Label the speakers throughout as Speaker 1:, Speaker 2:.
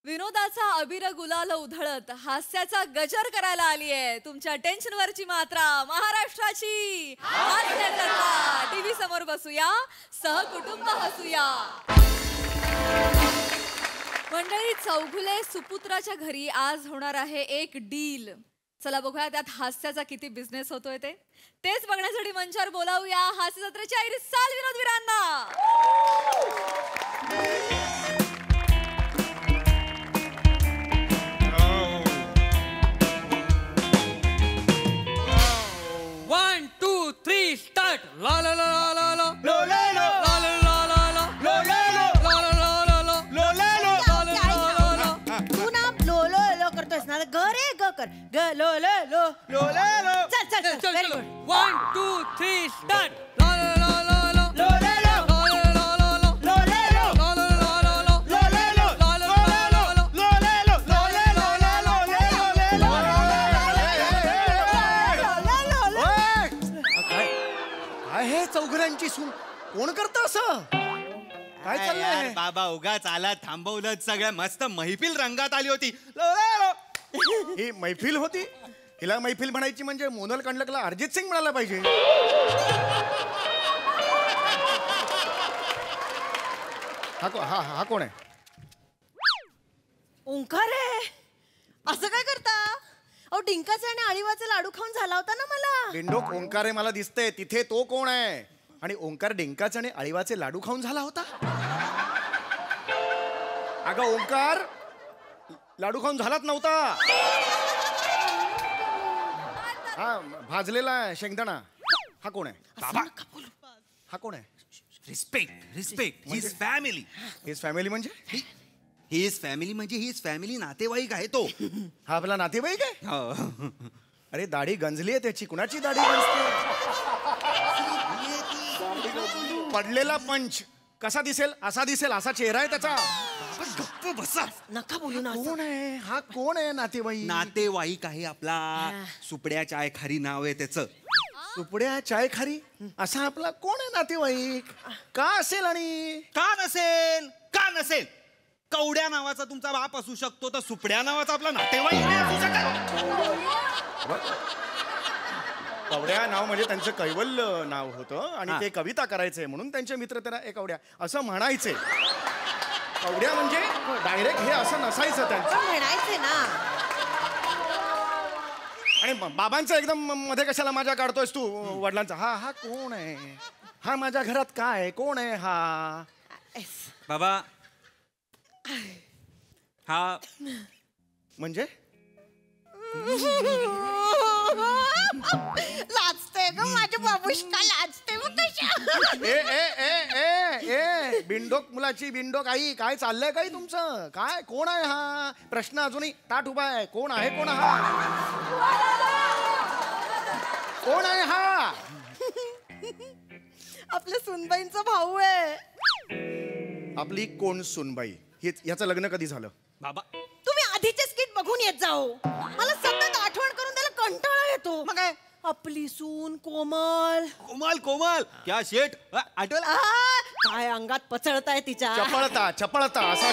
Speaker 1: विनोदाचा अबीर गुलाल उधळत हास्याचा गजर करायला आली आहे तुमच्या टेन्शनवरची मात्रा महाराष्ट्राची हास्यकथा टीव्ही समोर बसूया सहकुटुंब हसूया मंडळी चौघुले सुपुत्राच्या घरी आज होणार आहे एक डील चला बघूया त्यात हास्याचा किती बिझनेस होतोय तेच बघण्यासाठी मंचावर बोलावूया हास्य जत्रेच्या इरसाल विनोदवीरांना
Speaker 2: स्टार्ट ला ला ला ला ला
Speaker 3: लो ला लो
Speaker 2: ला ला ला ला
Speaker 3: लो ला लो
Speaker 2: ला ला ला ला
Speaker 3: लो ला लो
Speaker 4: तू ना लो लो लो करतोयस ना ग रे ग कर ग लो लो लो
Speaker 3: लो ला लो
Speaker 4: चल चल चल व्हेरी गुड
Speaker 2: 1 2 3 स्टार्ट ला ला ला ला ला
Speaker 3: लो ला लो
Speaker 2: ला ला ला ला
Speaker 3: लो ला लो
Speaker 2: ला ला ला ला ला
Speaker 3: लो ला लो
Speaker 2: ला ला ला ला
Speaker 3: लो ला लो लो ला लो काय हे चौघरांची सून कोण करत असं काय चाललंय
Speaker 5: बाबा उगाच आला थांबवलं सगळ्या मस्त मैफिल रंगात आली होती
Speaker 3: ही मैफिल होती हिला मैफिल म्हणायची म्हणजे मोनल कंडकला अर्जित सिंग म्हणायला पाहिजे हा कोण आहे
Speaker 4: ओंकार आहे असं काय करता अहो डिंकाचे आणि अळीवाचे लाडू खाऊन झाला होता ना मला
Speaker 3: बिंडोक ओंकार आहे मला दिसतंय तिथे तो कोण आहे आणि ओंकार डिंकाचे आणि अळीवाचे लाडू खाऊन झाला होता अगं ओंकार लाडू खाऊन झालाच नव्हता हा भाजलेला शेंगदाणा हा कोण आहे
Speaker 5: बाबा
Speaker 3: हा कोण आहे
Speaker 5: respect his family
Speaker 3: his family म्हणजे
Speaker 5: हिज फॅमिली म्हणजे हिज फॅमिली नातेवाईक आहे तो
Speaker 3: हा आपला नातेवाईक आहे
Speaker 5: हो.
Speaker 3: अरे दाढी गंजली आहे त्याची कुणाची दाढी गंजते पडलेला पंच कसा दिसेल असा चेहरा आहे त्याचा
Speaker 5: गप्प बसा
Speaker 4: नका बोलू ना
Speaker 3: कोण आहे हा कोण आहे नातेवाईक
Speaker 5: नातेवाईक आहे आपला सुपड्या चाय खारी नाव आहे त्याचं
Speaker 3: सुपड्या चाय खारी असा आपला कोण आहे नातेवाईक का असेल आणि
Speaker 5: का नसेल कवड्या नावाचा तुमचा बाप असू शकतो तर सुपड्या नावाचा आपला नातेवाईक नाही असू शकत
Speaker 3: कवड्या नाव म्हणजे त्यांचं कैवल्य नाव होतं आणि ते कविता करायचे म्हणून त्यांचे मित्र त्यांना एक कवड्या असं म्हणायचे कवड्या म्हणजे डायरेक्ट हे असं नसायचं त्यांचं
Speaker 4: म्हणायचे ना
Speaker 3: आणि बाबांचं एकदम मध्ये कशाला माझ्या काढतोयस तू वडिलांचा हा कोण आहे हा माझ्या घरात काय कोण आहे हा
Speaker 5: बाबा हा
Speaker 3: म्हणजे
Speaker 4: लाजते ग माझ्या बाबूशका लाजते मग कशा
Speaker 3: ए बिंडोक मुलाची बिंडोक आई काय चाललंय काही तुमचं काय कोण आहे हा प्रश्न अजूनही ताट उभा आहे कोण आहे कोण हा
Speaker 4: आपल्या सुनबाईंचा भाऊ आहे
Speaker 3: आपली कोण सुनबाई याचं लग्न कधी झालं
Speaker 5: बाबा
Speaker 4: तुम्ही आधीचे स्किट बघून येत जाओ मला सतत आठवण करून त्याला कंटाळा येतो
Speaker 5: मग काय
Speaker 4: आपली सून कोमल
Speaker 5: कोमल क्या शेट आठवलं
Speaker 4: काय अंगात पचळताय तिच्या
Speaker 3: चपळता असा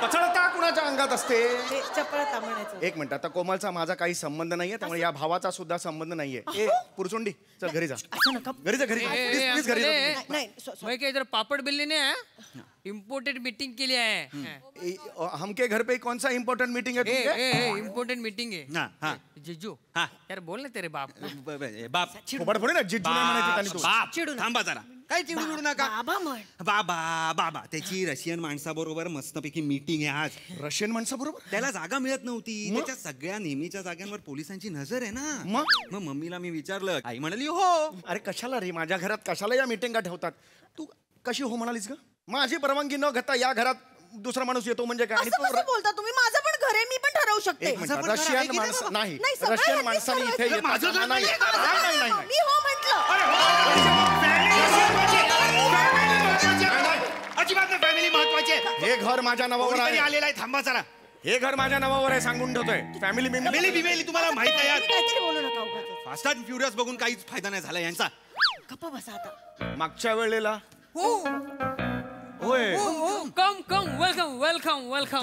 Speaker 3: पचळता कुणाच्या अंगात असते
Speaker 4: ते चपळता म्हणायचं
Speaker 3: एक मिनिट आता कोमलचा माझा काही संबंध नाहीये त्यामुळे या भावाचा सुद्धा संबंध नाहीये ए पुरचुंडी चल घरी जा
Speaker 4: असं नका
Speaker 3: घरी जा प्लीज घरी जा
Speaker 4: नाही
Speaker 2: मैं क्या इधर पापड़ बिल्ली ने इम्पोर्टेंट मीटिंग के लिए आए
Speaker 3: हमके घर पे कौन सा इम्पोर्टेंट मीटिंग है तुमके
Speaker 2: इम्पोर्टेंट मीटिंग है जिज्जू
Speaker 5: हाँ
Speaker 2: यार बोल ना तेरे बाप
Speaker 5: बाप
Speaker 3: फोबड फोडी ना जिज्जू नाही म्हणायचं त्यांनी तू.
Speaker 5: बाप थांबा जरा काय चिडू नका
Speaker 4: बाबा म्हण
Speaker 5: बाबा त्याची रशियन माणसाबरोबर मस्तपैकी मीटिंग आहे आज
Speaker 3: रशियन माणसाबरोबर
Speaker 5: त्याला जागा मिळत नव्हती त्याच्या सगळ्या नेहमीच्या जागांवर पोलिसांची नजर आहे ना मग मम्मीला मी विचारलं आई म्हणाली हो
Speaker 3: अरे कशाला रे माझ्या घरात कशाला या मीटिंगा ठेवतात तू कशी हो म्हणालीस ग माझी परवानगी न घेता या घरात दुसरा माणूस येतो म्हणजे काय
Speaker 4: असं कसं बोलता तुम्ही माझं पण घर आहे मी पण ठरवू शकते
Speaker 3: एक मिनिट रशियन माणसं नाही
Speaker 4: सगळं
Speaker 3: रशियन
Speaker 4: ह्यांनीच
Speaker 3: माणसाने इथे
Speaker 4: ठरवायचं.
Speaker 3: येतात नाही
Speaker 4: मी हो म्हटलं
Speaker 5: अजिबात फॅमिली महत्वाची आहे
Speaker 3: हे घर माझ्या नावावर आहे
Speaker 5: आलेला आहे थांबा जरा
Speaker 3: हे घर माझ्या नावावर आहे सांगून ठेवतोय फॅमिली
Speaker 5: बिमेली तुम्हाला माहित नाही यार
Speaker 4: काहीतरी बोलू नका उगाच.
Speaker 5: फास्ट अँड फ्युरियस बघून काहीच फायदा नाही झाला यांचा
Speaker 4: गप्प बसा आता
Speaker 3: मागच्या वेळेला होय
Speaker 2: come come welcome welcome welcome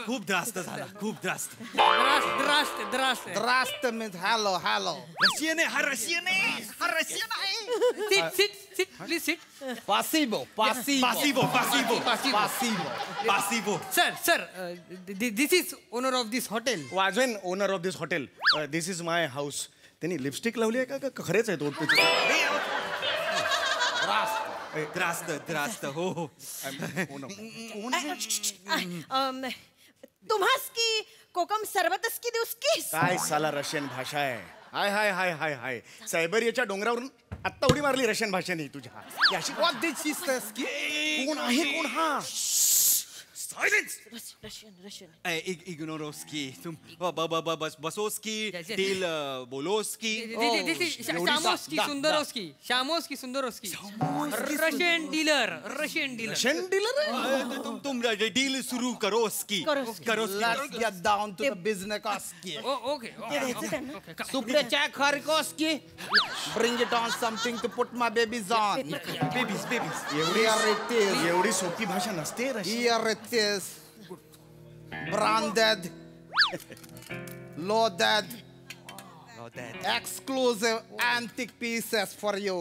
Speaker 5: खूप त्रास्त झाला खूप त्रास्त.
Speaker 2: Trust trust
Speaker 6: Trust me, hello, hello.
Speaker 5: Russian आहे हा रशियन आहे हा रशियन आहे.
Speaker 2: Sit sit sit please sit
Speaker 6: Pasivo, pasivo.
Speaker 5: पासिबो पासिबो
Speaker 6: Pasivo.
Speaker 5: पासिबो.
Speaker 2: Sir this is owner of this hotel.
Speaker 3: वाजवेन owner of this hotel this is my house. त्यांनी लिपस्टिक लावली आहे का खरेच आहे तो
Speaker 5: त्रास्त त्रास्त हो हो.
Speaker 4: तुम्हास की कोकम सरबतच की देऊस की
Speaker 3: काय साला रशियन भाषा आहे. हाय हाय हाय हाय हाय सायबेरियाच्या डोंगरावरून आत्ता उडी मारली रशियन भाषेने तुझ्या. ही अशी
Speaker 6: What did she say?
Speaker 3: कोण आहे कोण हा.
Speaker 5: सायलेन्स.
Speaker 4: रशियन
Speaker 5: इग्नोरोस्की तुम बसोस्की
Speaker 2: Yes, yes.
Speaker 5: टील बोलोस्की.
Speaker 2: दिस इज शामोस्की सुंदरोस्की शामोस्की सुंदरोस्की Russian dealer Russian dealer.
Speaker 3: Russian dealer आहे.
Speaker 5: तुम डील सुरू करोस्की करोस्की.
Speaker 6: Let's get down to the business. Oski.
Speaker 2: Okay
Speaker 6: Suprecha Kharikoski. Bring it on something to put my babies on.
Speaker 5: Babies babies.
Speaker 6: Here it is.
Speaker 3: एवढी सोपी भाषा नसते Russian.
Speaker 6: Here it is. Branded. Loaded. Exclusive antique pieces for you.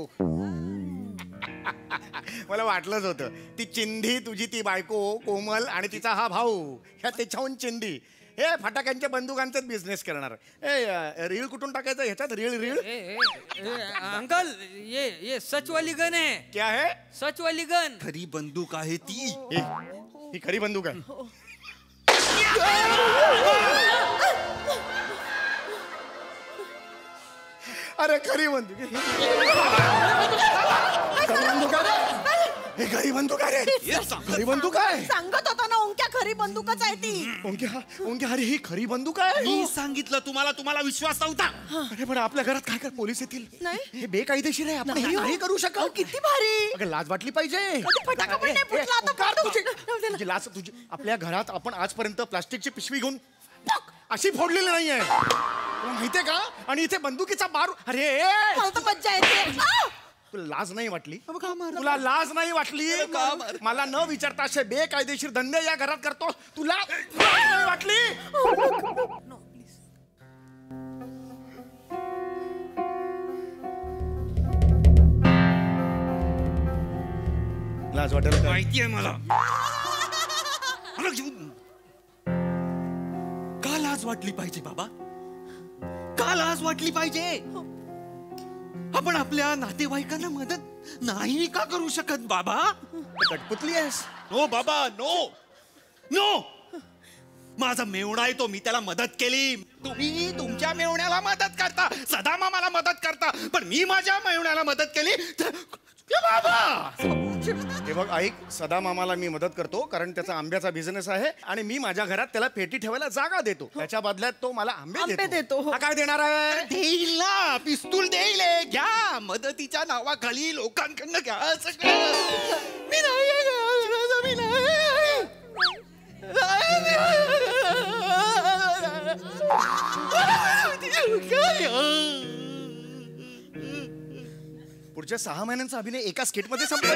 Speaker 3: मला वाटलंच होतं ती चिंधी तुझी ती बायको कोमल आणि तिचा हा भाऊ ह्या त्याच्याहून चिंधी हे फटाक्यांच्या बंदुकांचाच बिझनेस करणार. रीळ कुठून टाकायचं ह्याच्यात रीळ रीळ
Speaker 2: अंकल ये सच वाली गन है.
Speaker 3: क्या है.
Speaker 2: सच वाली गन.
Speaker 5: खरी बंदूक आहे ती.
Speaker 3: ही खरी बंदूक आहे. अरे खरी बंदूक आहे. खरी बंदूक आहे. हे खरी बंदूक आहे. खरी बंदूक आहे.
Speaker 4: सांगत होता ना ओंक्या खरी बंदूकच आहे ती.
Speaker 3: ओंके अरे ही खरी बंदूक आहे.
Speaker 5: मी सांगितलं तुम्हाला विश्वास नव्हता.
Speaker 3: अरे पण आपल्या घरात काय पोलीस येतील.
Speaker 4: नाही.
Speaker 3: हे बेकायदेशीर आहे. आपण हे नाही करू
Speaker 4: अहो,
Speaker 3: शकत.
Speaker 4: किती भारी.
Speaker 3: अगं लाज वाटली पाहिजे.
Speaker 4: फटाका पण नाही फुटला आता.
Speaker 3: ओंकार,
Speaker 4: काढ
Speaker 3: तुझी लाज तुझी आपल्या घरात आपण आजपर्यंत प्लास्टिकची पिशवी घेऊन टक अशी फोडलेली नाहीये तुला माहितीये का. आणि इथे बंदुकीचा बार. अरे
Speaker 4: मला तर मज्जा येते. आ!
Speaker 3: तुला लाज नाही वाटली. तुला लाज नाही वाटली. मला न विचारता असे बेकायदेशीर धंदे या घरात करतो. तुला लाज नाही वाटली. लाज वाटेल का?
Speaker 5: माहितीये मला. का लाज वाटली पाहिजे बाबा. का लाज वाटली पाहिजे. आपण आपल्या नातेवाईकांना मदत नाही का करू शकत बाबा.
Speaker 3: कटपुतली आहेस.
Speaker 5: नो बाबा नो नो. माझा मेवणा आहे तो. मी त्याला मदत केली. तुम्ही तुमच्या मेवण्याला मदत करता. सदा मामाला मदत करता. पण मी माझ्या मेवण्याला मदत केली बाबा.
Speaker 3: हे बघ ऐक सदा मामाला मी मदत करतो कारण त्याचा आंब्याचा बिझनेस आहे आणि मी माझ्या घरात त्याला पेटी ठेवायला जागा देतो. त्याच्या बदल्यात तो मला
Speaker 4: आंबे
Speaker 3: आंबे
Speaker 4: देतो.
Speaker 3: हा काय देणार आहे.
Speaker 5: देईल ना. पिस्तूल देईल. घ्या. मदतीच्या नावाखाली लोकांकडनं घ्या सगळं. मी नाही मी
Speaker 3: पुढच्या 6 महिन्यांचा अभिनय एका स्किट मध्ये संपला.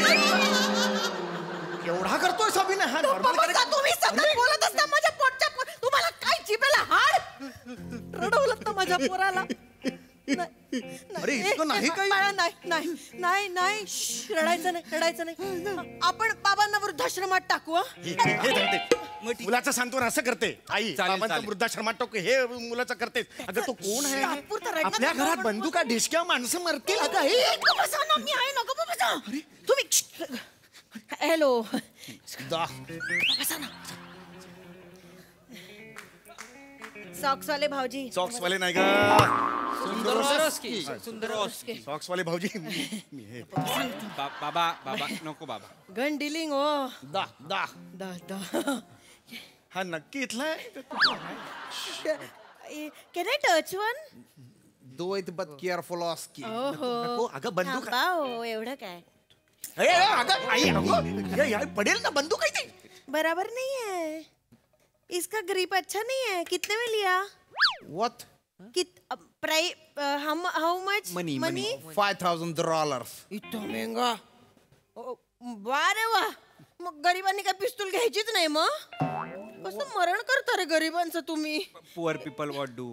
Speaker 3: एवढा करतोय अभिनय हा normal
Speaker 4: बाबा,
Speaker 3: character.
Speaker 4: तुम्ही सतत बोलत असता माझ्या पोटच्या तुम्हाला काय जिभेला हाड. रडवलं तर माझ्या पोराला.
Speaker 3: अरे, इतकं नाही काही.
Speaker 4: नाही श्श, रडायचं नाही. आपण बाबांना वृद्धाश्रमात टाकू हं?
Speaker 3: हे धरते. मुलाचं सांत्वन असं करते आई. बाबांचं
Speaker 5: चालेल.
Speaker 3: वृद्धाश्रमात टाकू हे मुलाचं करते. अगं तो कोण आहे.
Speaker 4: तात्पुरतं रडणं
Speaker 3: आपल्या
Speaker 4: थांबवा
Speaker 3: घरात
Speaker 4: म्हणून.
Speaker 3: बंदुका डिस्क्या माणसं मरतील. अगं हे
Speaker 4: नको बसा ना, मी आहे नको बसा. तुम्ही हॅलो सॉक्स वाले भाऊजी.
Speaker 3: सॉक्स वाले नाही का.
Speaker 2: सुंदरोस्की
Speaker 3: सॉक्स वाले भाऊजी मी हे
Speaker 5: बाबा बाबा नको बाबा.
Speaker 4: गन डिलिंग हो.
Speaker 6: Da.
Speaker 4: दा
Speaker 3: हा नक्की इथला आहे.
Speaker 4: Can I touch one.
Speaker 6: Do it but careful, Oski.
Speaker 4: ओहो
Speaker 3: अगं बंदूक
Speaker 4: थांबा हो, एवढं काय
Speaker 3: अगं आई अगं हे पडेल ना बंदूक आहे ती.
Speaker 4: बराबर नहीं है. इसका ग्रिप अच्छा नहीं है. कितने में लिया.
Speaker 6: What?
Speaker 4: How much
Speaker 5: Money.
Speaker 6: $5,000.
Speaker 4: इतना महंगा. वा रे वा, मग गरिबांनी काय पिस्तूल घ्यायचीच नाही मग? कसं मरण करता रे गरिबांचं तुम्ही?
Speaker 6: Poor people what do?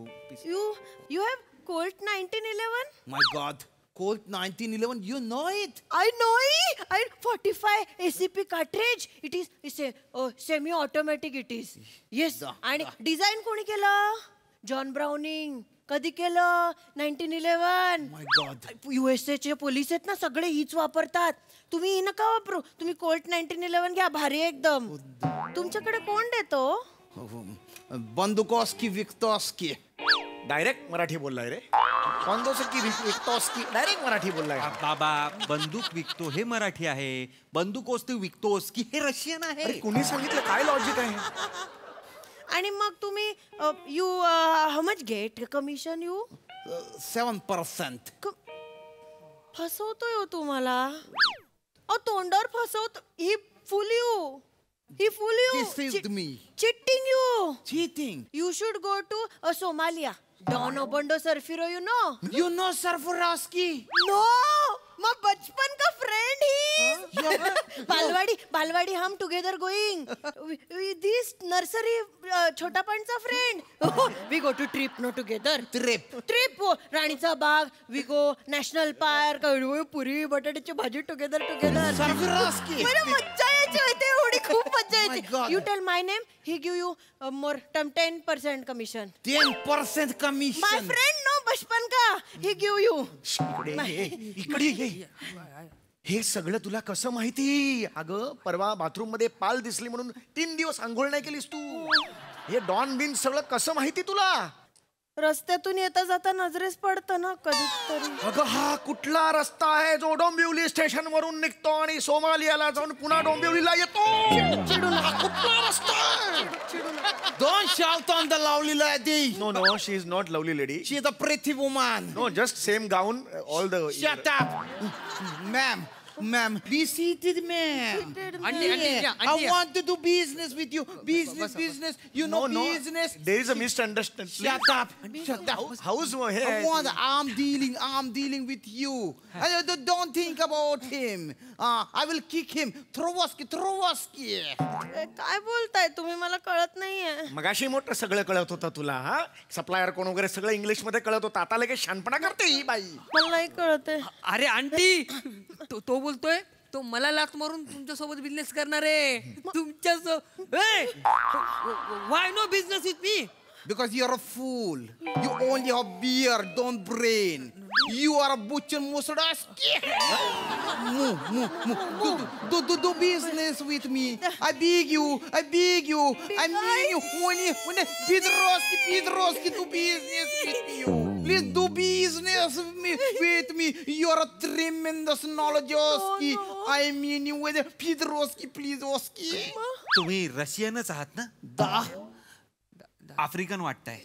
Speaker 4: You have Colt 1911?
Speaker 6: My God, Colt 1911, you know it?
Speaker 4: I know it. 45 ACP cartridge. It's a semi-automatic. It is. Yes. आणि डिझाईन कोणी केलं? John browning. कधी केलं? 1911.
Speaker 6: My God.
Speaker 4: USA चे पोलीस आहेत ना, सगळे हीच वापरतात. तुम्ही ही नका वापरू. तुम्ही कोल्ट 1911 घ्या, भारी आहे एकदम. तुमच्याकडे कोण देतो?
Speaker 6: बंदुकोस्की विक्टोस्की.
Speaker 3: डायरेक्ट मराठी बोललाय रे. बंदोस्की विक्टोस्की डायरेक्ट मराठी बोललाय.
Speaker 7: बाबा बंदूक विकतो हे मराठी आहे, बंदूकोस तू विकतोस की हे रशियन आहे.
Speaker 3: अरे कुणी सांगितलं? काय लॉजिक आहे?
Speaker 4: आणि मग तुम्ही you how much get commission you?
Speaker 6: 7%.
Speaker 4: फसवतोय हो तुम्हाला. तोंडावर फसवतो. He fool you.
Speaker 6: Deceived me.
Speaker 4: Cheating you.
Speaker 6: Cheating.
Speaker 4: You should go to Somalia. Don Obondo Surfiro, you know?
Speaker 6: You know Sarforoski?
Speaker 4: No, my बचपन का friend he. बालवाडी हम together going. This nursery छोटा पंचा friend. We go to trip no together. Trip हो. राणीचा बाग. We go national park. पुरी बटाट्याची भाजी together.
Speaker 6: Sarforoski.
Speaker 4: मला मज्जा यायची होती. एवढी खूप मज्जा
Speaker 6: Oh my
Speaker 4: यायची.
Speaker 6: God.
Speaker 4: You tell my name, he give you more 10% commission.
Speaker 6: 10% commission.
Speaker 4: My friend no बचपन का. He give you.
Speaker 3: इकडे ये. हे सगळं तुला कसं माहिती? अगं परवा बाथरूम मध्ये पाल दिसली म्हणून 3 दिवस आंघोळ नाही केलीस तू. हे डॉन बिन सगळं कसं माहिती तुला?
Speaker 4: रस्त्यातून येता जाता नजरेस पडतं ना कधीतरी.
Speaker 3: अगं हा कुठला रस्ता आहे जो डोंबिवली स्टेशन वरून निघतो आणि सोमालियाला जाऊन पुन्हा डोंबिवलीला येतो? हा कुठला रस्ता आहे?
Speaker 6: Don't shout on the lovely lady.
Speaker 3: No, she is not lovely lady.
Speaker 6: She is a pretty woman.
Speaker 3: No, just same gown, all the.
Speaker 6: Shut up. Ma'am, be seated, ma'am. I want to do business with you. Business. You know
Speaker 3: No,
Speaker 6: business.
Speaker 3: there is a misunderstanding.
Speaker 6: Shut up.
Speaker 3: How's
Speaker 6: I'm dealing with you. Don't think about him. I will kick him. Trowoski.
Speaker 4: काय बोलताय तुम्ही? मला कळत नाहीये.
Speaker 3: मगाशी मोठं सगळं कळत होतं तुला. हा सप्लायर कोण वगैरे सगळं इंग्लिश मध्ये कळत होतं. आता लगेच शानपणा करते ही बाई.
Speaker 4: मला नाही कळत आहे.
Speaker 2: अरे आंटी, तो बोलतोय तो मला लाथ मारून तुमच्या सोबत बिझनेस करणार आहे. तुमच्या why no business with me?
Speaker 6: Because you're a fool. You only have beer, don't brain. You are a butcher Musadaski. Do business with me. I beg you. I mean you. When Pedroski, do business with you. Please do business with me. You are a tremendous knowledge, Oski. I mean you with Pedroski, please, Oski.
Speaker 7: तुम्ही रशियनच आहात ना?
Speaker 6: Da.
Speaker 7: African वाटताय.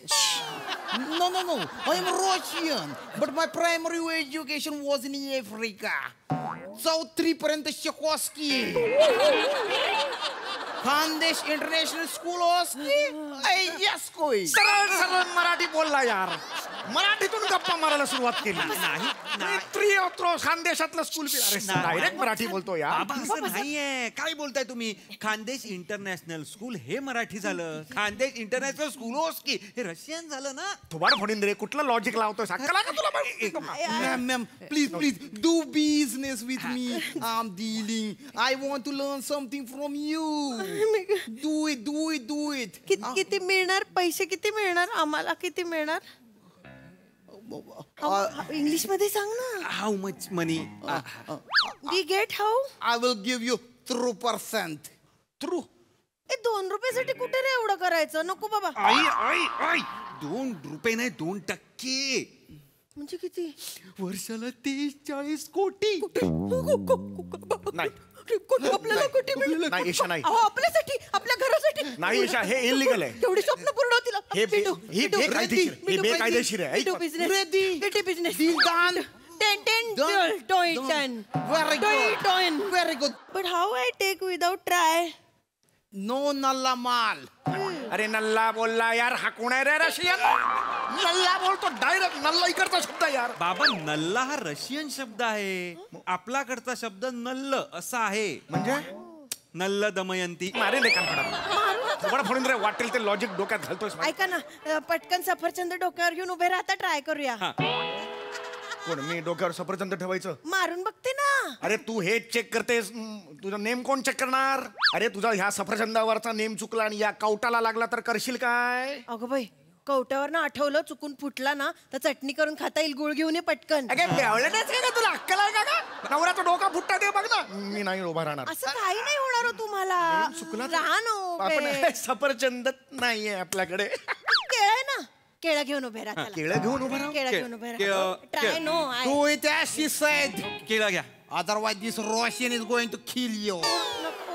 Speaker 6: No. I am Russian, but my primary education was in Africa. South 3पर्यंत शिकवski. Khandesh international school
Speaker 3: सरळ मराठी बोलला यार. मराठीतून गप्पा मारायला सुरुवात केली. खानदेशातलं स्कूल. डायरेक्ट मराठी बोलतो यार.
Speaker 7: बाबा असं नाहीये. काय बोलताय तुम्ही? खानदेश इंटरनॅशनल स्कूल हे मराठी झालं. खानदेश इंटरनॅशनल स्कूल की हे रशियन झालं ना.
Speaker 3: थोबाड फोडीन रे. कुठलं लॉजिक लावतोय? सांगा का तुला?
Speaker 6: Ma'am, please do business with me. I'm dealing. I want to learn something from you. Do it.
Speaker 4: किती मिळणार? पैसे किती मिळणार आम्हाला? किती मिळणार? इंग्लिश मध्ये सांग ना.
Speaker 7: How much money?
Speaker 4: We get how?
Speaker 6: I will give you 3%.
Speaker 3: True.
Speaker 4: 2 रुपयासाठी कुठे रे एवढं करायचं? नको बाबा.
Speaker 7: आई 2 रुपये नाही, 2%.
Speaker 4: म्हणजे किती?
Speaker 7: वर्षाला 30-40 कोटी.
Speaker 3: नाही
Speaker 4: आपल्याला कुठे मिळेल?
Speaker 3: नाही ईशा नाही.
Speaker 4: आपल्यासाठी, आपल्या घरासाठी
Speaker 3: नाही ईशा, हे इलिगल आहे.
Speaker 4: तेवढी स्वप्न पूर्ण होतील.
Speaker 3: हे बेकायदेशीर आहे.
Speaker 4: Business.
Speaker 6: Done.
Speaker 4: 10
Speaker 6: Done.
Speaker 4: done.
Speaker 6: Very good.
Speaker 4: But how I take without try?
Speaker 6: No nalla mal.
Speaker 3: अरे नल्ला बोलला यार, हा कोण आहे रे रशियन? नल्ला बोलतो डायरेक्ट, नल्ला इकडचा शब्द यार.
Speaker 7: बाबा नल्ला हा रशियन शब्द आहे, आपल्याकडचा शब्द नल्ल असा आहे.
Speaker 3: म्हणजे
Speaker 7: नल्ल दमयंती.
Speaker 3: मारे नाही कान फोडून रे, वाटेल ते लॉजिक डोक्यात घालतोय.
Speaker 4: ऐका ना, पटकन सफरचंद डोक्यावर घेऊन उभे राहता, ट्राय करूया.
Speaker 3: कोण, मी डोक्यावर सफरचंद ठेवायचं?
Speaker 4: मारून बघते ना.
Speaker 3: अरे तू हे चेक करतेस, तुझा नेम कोण चेक करणार? अरे तुझा ह्या सफरचंदावरचा नेम चुकला आणि या कवटाला लागला तर करशील काय?
Speaker 4: अगं बाई, कवट्यावर ना आठवलं, चुकून फुटला ना तर चटणी करून खाता येईल. गुळ घेऊन ये पटकन.
Speaker 3: तुला अक्कल आहे का? नवऱ्याचा डोका फुटता ते बघ ना. मी नाही उभा राहणार.
Speaker 4: असं काही नाही होणार हो तुम्हाला.
Speaker 3: चुकला
Speaker 4: राहा ना उभे.
Speaker 3: आपण सफरचंद नाहीये आपल्याकडे.
Speaker 4: केळं आहे ना, केळं घेऊन उभे राहा.
Speaker 3: केळं घेऊन उभा राहा.
Speaker 4: केळं घेऊन उभे राहा. Try no.
Speaker 6: Do it as she said.
Speaker 7: केला घ्या.
Speaker 6: Otherwise this Russian is going to kill you.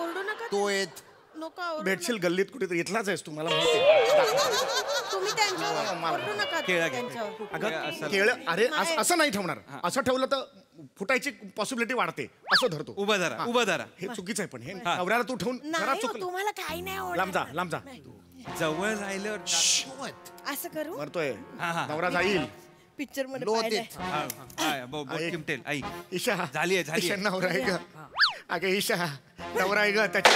Speaker 4: ओरडू नका.
Speaker 6: Do it.
Speaker 4: नका ओरडू
Speaker 3: भेटशील गल्लीत कुठेतरी, इथलाच आहेस तू, मला माहिती आहे.
Speaker 4: तुम्ही त्यांच्यावर ओरडू नका.
Speaker 7: केळं घ्या.
Speaker 4: त्यांच्यावर.
Speaker 3: अगं केळं, अरे असं नाही ठेवणार. असं ठेवलं तर फुटायची पॉसिबिलिटी वाढते. असं धरतो.
Speaker 7: उभा धरा, उभा धरा.
Speaker 3: हे चुकीचं आहे, पण हे नवऱ्याला तू ठेवून जरा
Speaker 4: नाही हो,
Speaker 3: चुकलं.
Speaker 4: तुम्हाला काही नाही होणार.
Speaker 3: लांब जा, लांब जा.
Speaker 7: जवळ राहिलं.
Speaker 4: असं करू.
Speaker 3: मरतोय
Speaker 7: हा.
Speaker 3: नवरा जाईल.
Speaker 4: पिक्चर मध्ये
Speaker 6: Load
Speaker 4: पाहिलंय.
Speaker 6: it.
Speaker 7: बोट चिमटेल. आई
Speaker 3: ईशा
Speaker 7: झाली आहे, झाली
Speaker 3: ईशा
Speaker 7: आहे.
Speaker 3: नवरा आहे ग. अगं ईशा नवरा आहे ग त्याच्या.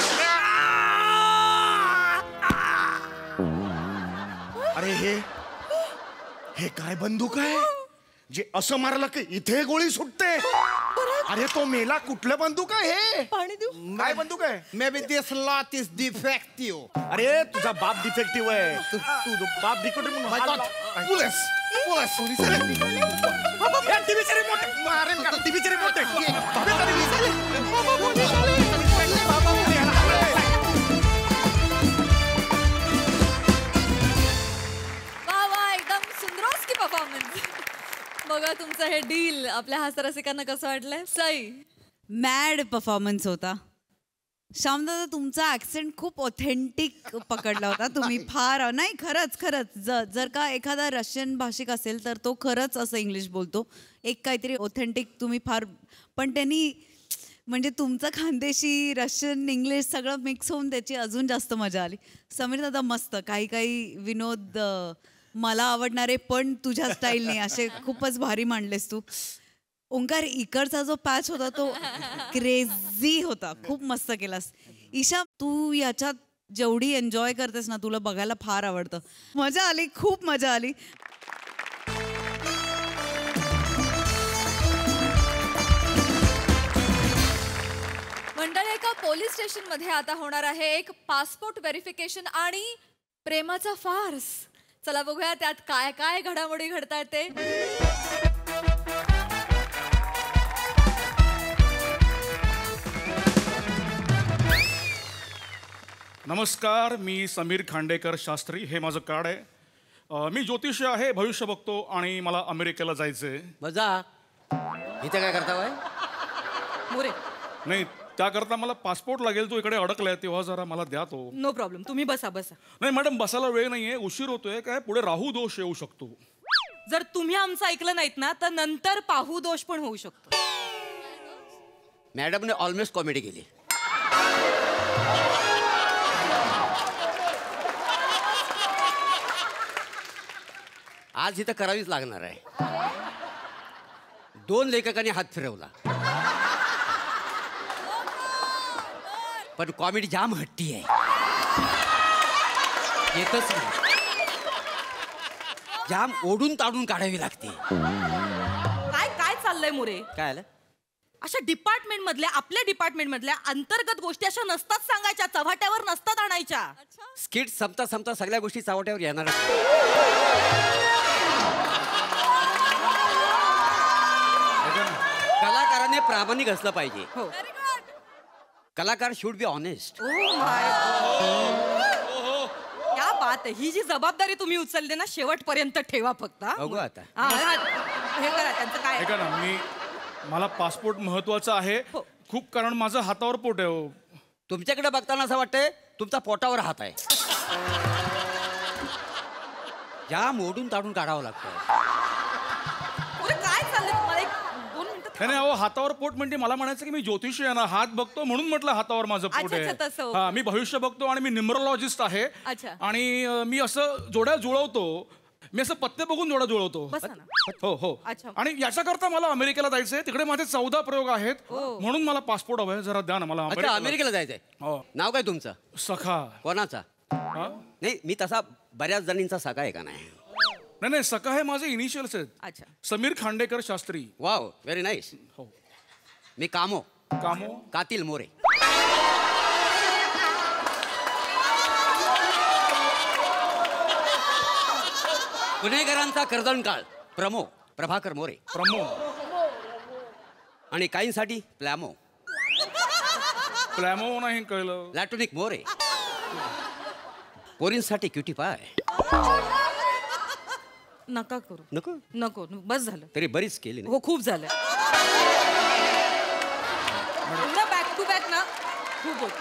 Speaker 3: अरे हे काय बंदूक आहे जे असं मारलं की इथे गोळी सुटते? अरे तो मेला. कुठलं बंदूक आहे हे?
Speaker 4: पाणी देऊ.
Speaker 3: काय बंदूक आहे?
Speaker 6: Maybe this lot is defective.
Speaker 3: अरे तुझा बाप डिफेक्टिव्ह आहे. तू बाप defective
Speaker 6: My God. Police. Police.
Speaker 3: टीव्हीचे रिमोट मारेन का? टीव्हीचे रिमोट
Speaker 1: वा वा, एकदम सुंदरोस्की परफॉर्मन्स. बघा तुमचं हे डील आपल्या हास्यरसिकांना कसं वाटलंय? सई,
Speaker 8: मॅड परफॉर्मन्स होता. श्यामदादा, तुमचा ऍक्सेंट खूप ऑथेंटिक पकडला होता तुम्ही. फार नाही, खरंच जर का एखादा रशियन भाषिक असेल तर तो खरंच असं इंग्लिश बोलतो. एक काहीतरी ऑथेंटिक तुम्ही फार. पण त्यांनी म्हणजे तुमचं खानदेशी, रशियन, इंग्लिश सगळं मिक्स होऊन त्याची अजून जास्त मजा आली. समीर दादा मस्त. काही विनोद मला आवडणारे पण तुझ्या स्टाईलने असे खूपच भारी मांडलेस तू. ओंकार, इकडचा जो पॅच होता तो क्रेझी होता. खूप मस्त केलास. ईशा, तू याच्यात जेवढी एन्जॉय करतेस ना, तुला बघायला फार आवडतं. मजा आली, खूप मजा आली.
Speaker 1: मंडळी, एका पोलीस स्टेशन मध्ये आता होणार आहे एक पासपोर्ट व्हेरिफिकेशन आणि प्रेमाचा फार्स. चला बघूया त्यात काय काय घडामोडी घडतायत ते.
Speaker 9: नमस्कार, मी समीर खांडेकर शास्त्री. हे माझं कार्ड आहे. मी ज्योतिषी आहे, भविष्य बघतो आणि मला अमेरिकेला जायचंय.
Speaker 10: मजा इथे काय करता बाय?
Speaker 11: मोरे,
Speaker 9: नाही, त्याकरता मला पासपोर्ट लागेल. तो इकडे अडकलाय, तेव्हा जरा मला द्या तो.
Speaker 11: नो प्रॉब्लेम, तुम्ही बसा.
Speaker 9: नाही मॅडम, बसायला वेळ नाहीये, उशीर होतोय. काय पुढे राहू दोष येऊ शकतो.
Speaker 11: जर तुम्ही आमचं ऐकलं नाहीत ना तर नंतर पाहू दोष पण होऊ शकतो.
Speaker 10: मॅडमने ऑलमोस्ट कॉमेडी केली. आज इथं करावीच लागणार आहे. 2 लेखकांनी हात फिरवला, पण कॉमेडी जाम हट्टी आहे. येतच नाही. जाम ओढून ताडून काढावी लागते.
Speaker 11: काय चाललंय मोरे?
Speaker 10: काय आलं?
Speaker 11: अशा डिपार्टमेंट मधल्या, आपल्या डिपार्टमेंट मधल्या अंतर्गत गोष्टी अशा नसतात सांगायच्या, चव्हाट्यावर नसतात आणायच्या.
Speaker 10: स्किट संपता संपता सगळ्या गोष्टी चावट्यावर येणार. कलाकाराने प्रामाणिक असलं पाहिजे.
Speaker 11: हो.
Speaker 10: कलाकार शुड बी ऑनेस्ट.
Speaker 11: क्या बात आहे. ही जी जबाबदारी तुम्ही उचलली ना, शेवटपर्यंत ठेवा फक्त.
Speaker 10: बघू आता.
Speaker 11: हे करा त्यांचं काय.
Speaker 9: ऐका ना, मला पासपोर्ट महत्वाचा आहे खूप, कारण माझं हातावर पोट आहे. हो,
Speaker 10: तुमच्याकडे बघताना असं वाटतंय तुमचा पोटावर हात आहे. या मोडून ताडून काढावं लागतं.
Speaker 11: काय चाललंय? मला एक 2 मिनिटं
Speaker 9: नाही अहो हातावर पोट म्हणजे मला म्हणायचं की मी ज्योतिषी आहे ना, हात बघतो म्हणून म्हटलं हातावर माझं पोट
Speaker 1: अच्छा, तसं.
Speaker 9: आहे. हा, मी भविष्य बघतो आणि मी न्यूमरोलॉजिस्ट आहे.
Speaker 1: अच्छा.
Speaker 9: आणि मी असं जोड्या जुळवतो. मी असं पत्ते बघून जोड्या जुळवतो.
Speaker 1: बसा ना.
Speaker 9: हो हो.
Speaker 1: अच्छा.
Speaker 9: आणि याच्याकरता मला अमेरिकेला जायचंय. तिकडे माझे 14 प्रयोग आहेत. म्हणून मला पासपोर्ट हवाय. जरा द्या ना मला.
Speaker 10: अच्छा अमेरिकेला जायचंय.
Speaker 9: हो.
Speaker 10: नाव काय तुमचं?
Speaker 9: सखा.
Speaker 10: कोणाचा?
Speaker 9: हा?
Speaker 10: नाही मी तसा बऱ्याच जणींचा सखा आहे का नाही.
Speaker 9: नाही सखा हे माझे इनिशियल्स आहेत.
Speaker 1: अच्छा.
Speaker 9: Sameer Khandekar Shastri.
Speaker 10: Wow very nice.
Speaker 9: हो.
Speaker 10: मी कामो कातील मोरे. पुणेकरांचा कर्दनकाळ प्रभाकर मोरे. आणि काहींसाठी प्लॅमो
Speaker 9: नाही कळलं.
Speaker 10: लॅटोनिक मोरे. पोरींसाठी क्युटी पाय.
Speaker 11: नका करू.
Speaker 10: नको
Speaker 11: नको बस झालं.
Speaker 10: तरी बरीच केली ना.
Speaker 11: हो खूप झालं. बॅक टू बॅक ना खूप होत.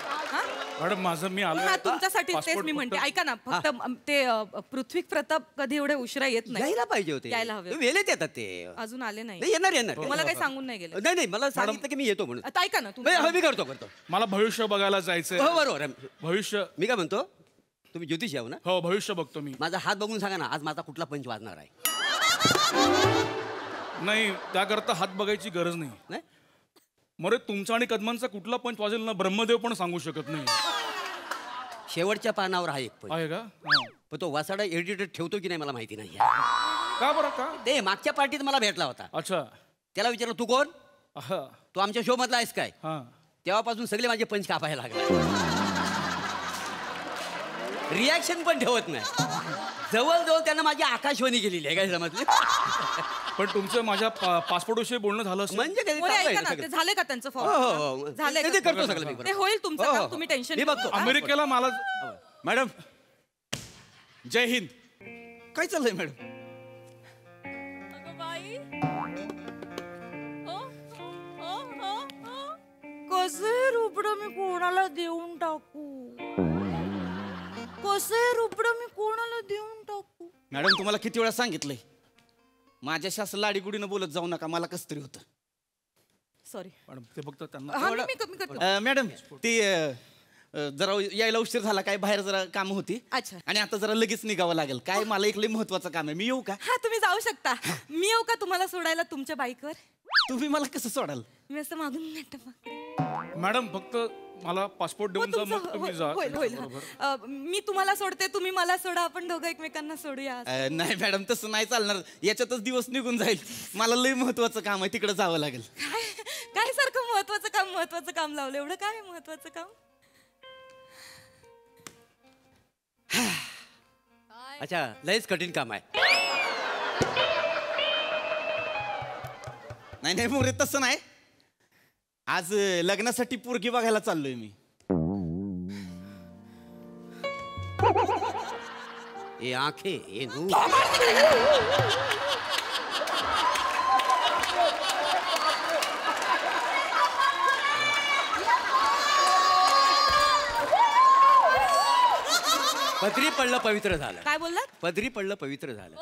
Speaker 9: मॅडम माझं मी आलो.
Speaker 11: हा तुमच्यासाठीच तेच मी म्हणते. ऐका ना फक्त ते पृथ्वी प्रताप कधी एवढे उशिरा येत नाही.
Speaker 10: यायला पाहिजे होते.
Speaker 11: यायला हवे.
Speaker 10: वेळेत येतात ते.
Speaker 11: अजून आले नाही.
Speaker 10: येणार
Speaker 11: मला काही सांगून नाही गेले.
Speaker 10: नाही मला सांगितलं की मी येतो म्हणून.
Speaker 11: आता ऐका ना
Speaker 10: मी करतो
Speaker 9: मला भविष्य बघायला जायचंय.
Speaker 10: हो बरोबर.
Speaker 9: भविष्य
Speaker 10: मी काय म्हणतो तुम्ही ज्योतिष याव ना.
Speaker 9: हो भविष्य बघतो मी.
Speaker 10: माझा हात बघून सांगा ना आज माझा कुठला पंच वाजणार आहे.
Speaker 9: नाही त्याकरता हात बघायची गरज नाही. मरे तुमचा आणि कदमांचा कुठला पंच वाजेल ना ब्रह्मदेव पण सांगू शकत नाही.
Speaker 10: शेवटच्या पानावर आहे एक पंच
Speaker 9: आहे का.
Speaker 10: पण तो वासाडा एडिटर ठेवतो की नाही मला माहिती नाही.
Speaker 9: का बरं का.
Speaker 10: ते मागच्या पार्टीत मला भेटला होता.
Speaker 9: अच्छा.
Speaker 10: त्याला विचारलं तू कोण. तू आमच्या शो मधला आहेस काय. तेव्हापासून सगळे माझे पंच कापायला लागले. रिॲक्शन पण ठेवत नाही. जवळजवळ त्यांना माझी आकाशवाणी गेलेली आहे काय समजले.
Speaker 9: पण तुमचं माझ्या पासपोर्ट विषयी बोलणं झालं
Speaker 10: म्हणजे
Speaker 11: झाले का त्यांचं फॉर्म. झाले
Speaker 10: करतो सगळं
Speaker 11: ते होईल तुमचं काम. तुम्ही टेन्शन
Speaker 10: बघतो.
Speaker 9: अमेरिकेला मला
Speaker 5: मॅडम जय हिंद. काय चाललंय मॅडम.
Speaker 11: कसे रुपडं मी कोणाला देऊन टाकू. कसे रुपडं मी कोणाला देऊन टाकू.
Speaker 5: मॅडम तुम्हाला किती वेळा सांगितलंय माझ्याशी असं लाडीगुडीनं बोलत जाऊ नका. मला कसं तरी होतं.
Speaker 11: सॉरी
Speaker 9: मॅडम ते फक्त त्यांना.
Speaker 5: मॅडम ती जरा यायला उशीर झाला. काय बाहेर जरा काम होती.
Speaker 11: अच्छा.
Speaker 5: आणि आता जरा लगेच निघावं लागेल. काय मला एक लई महत्वाचं काम आहे. मी येऊ का.
Speaker 11: हा तुम्ही जाऊ शकता. मी येऊ का तुम्हाला सोडायला तुमच्या बाईकवर.
Speaker 5: तुम्ही मला कसं सोडाल.
Speaker 11: मी असं मागून नेट.
Speaker 9: मॅडम फक्त मला पासपोर्ट देऊन जा मग तुम्ही जा.
Speaker 11: मी तुम्हाला सोडते तुम्ही मला सोडा. आपण दोघं एकमेकांना सोडूया.
Speaker 5: नाही मॅडम तसं नाही चालणार. याच्यातच दिवस निघून जाईल. मला लई महत्वाचं काम आहे. तिकडे जावं लागेल.
Speaker 11: काय सारखं महत्वाचं काम लावलं. एवढं काय महत्वाचं काम.
Speaker 10: अच्छा लयच कठीण काम आहे.
Speaker 5: नाही मोरे तसं नाही. आज लग्नासाठी पोरगी बघायला चाललोय मी.
Speaker 10: ये आंखें ये नूर. पदरी पडलं पवित्र झालं.
Speaker 11: काय बोललात.
Speaker 10: पदरी पडलं पवित्र झालं.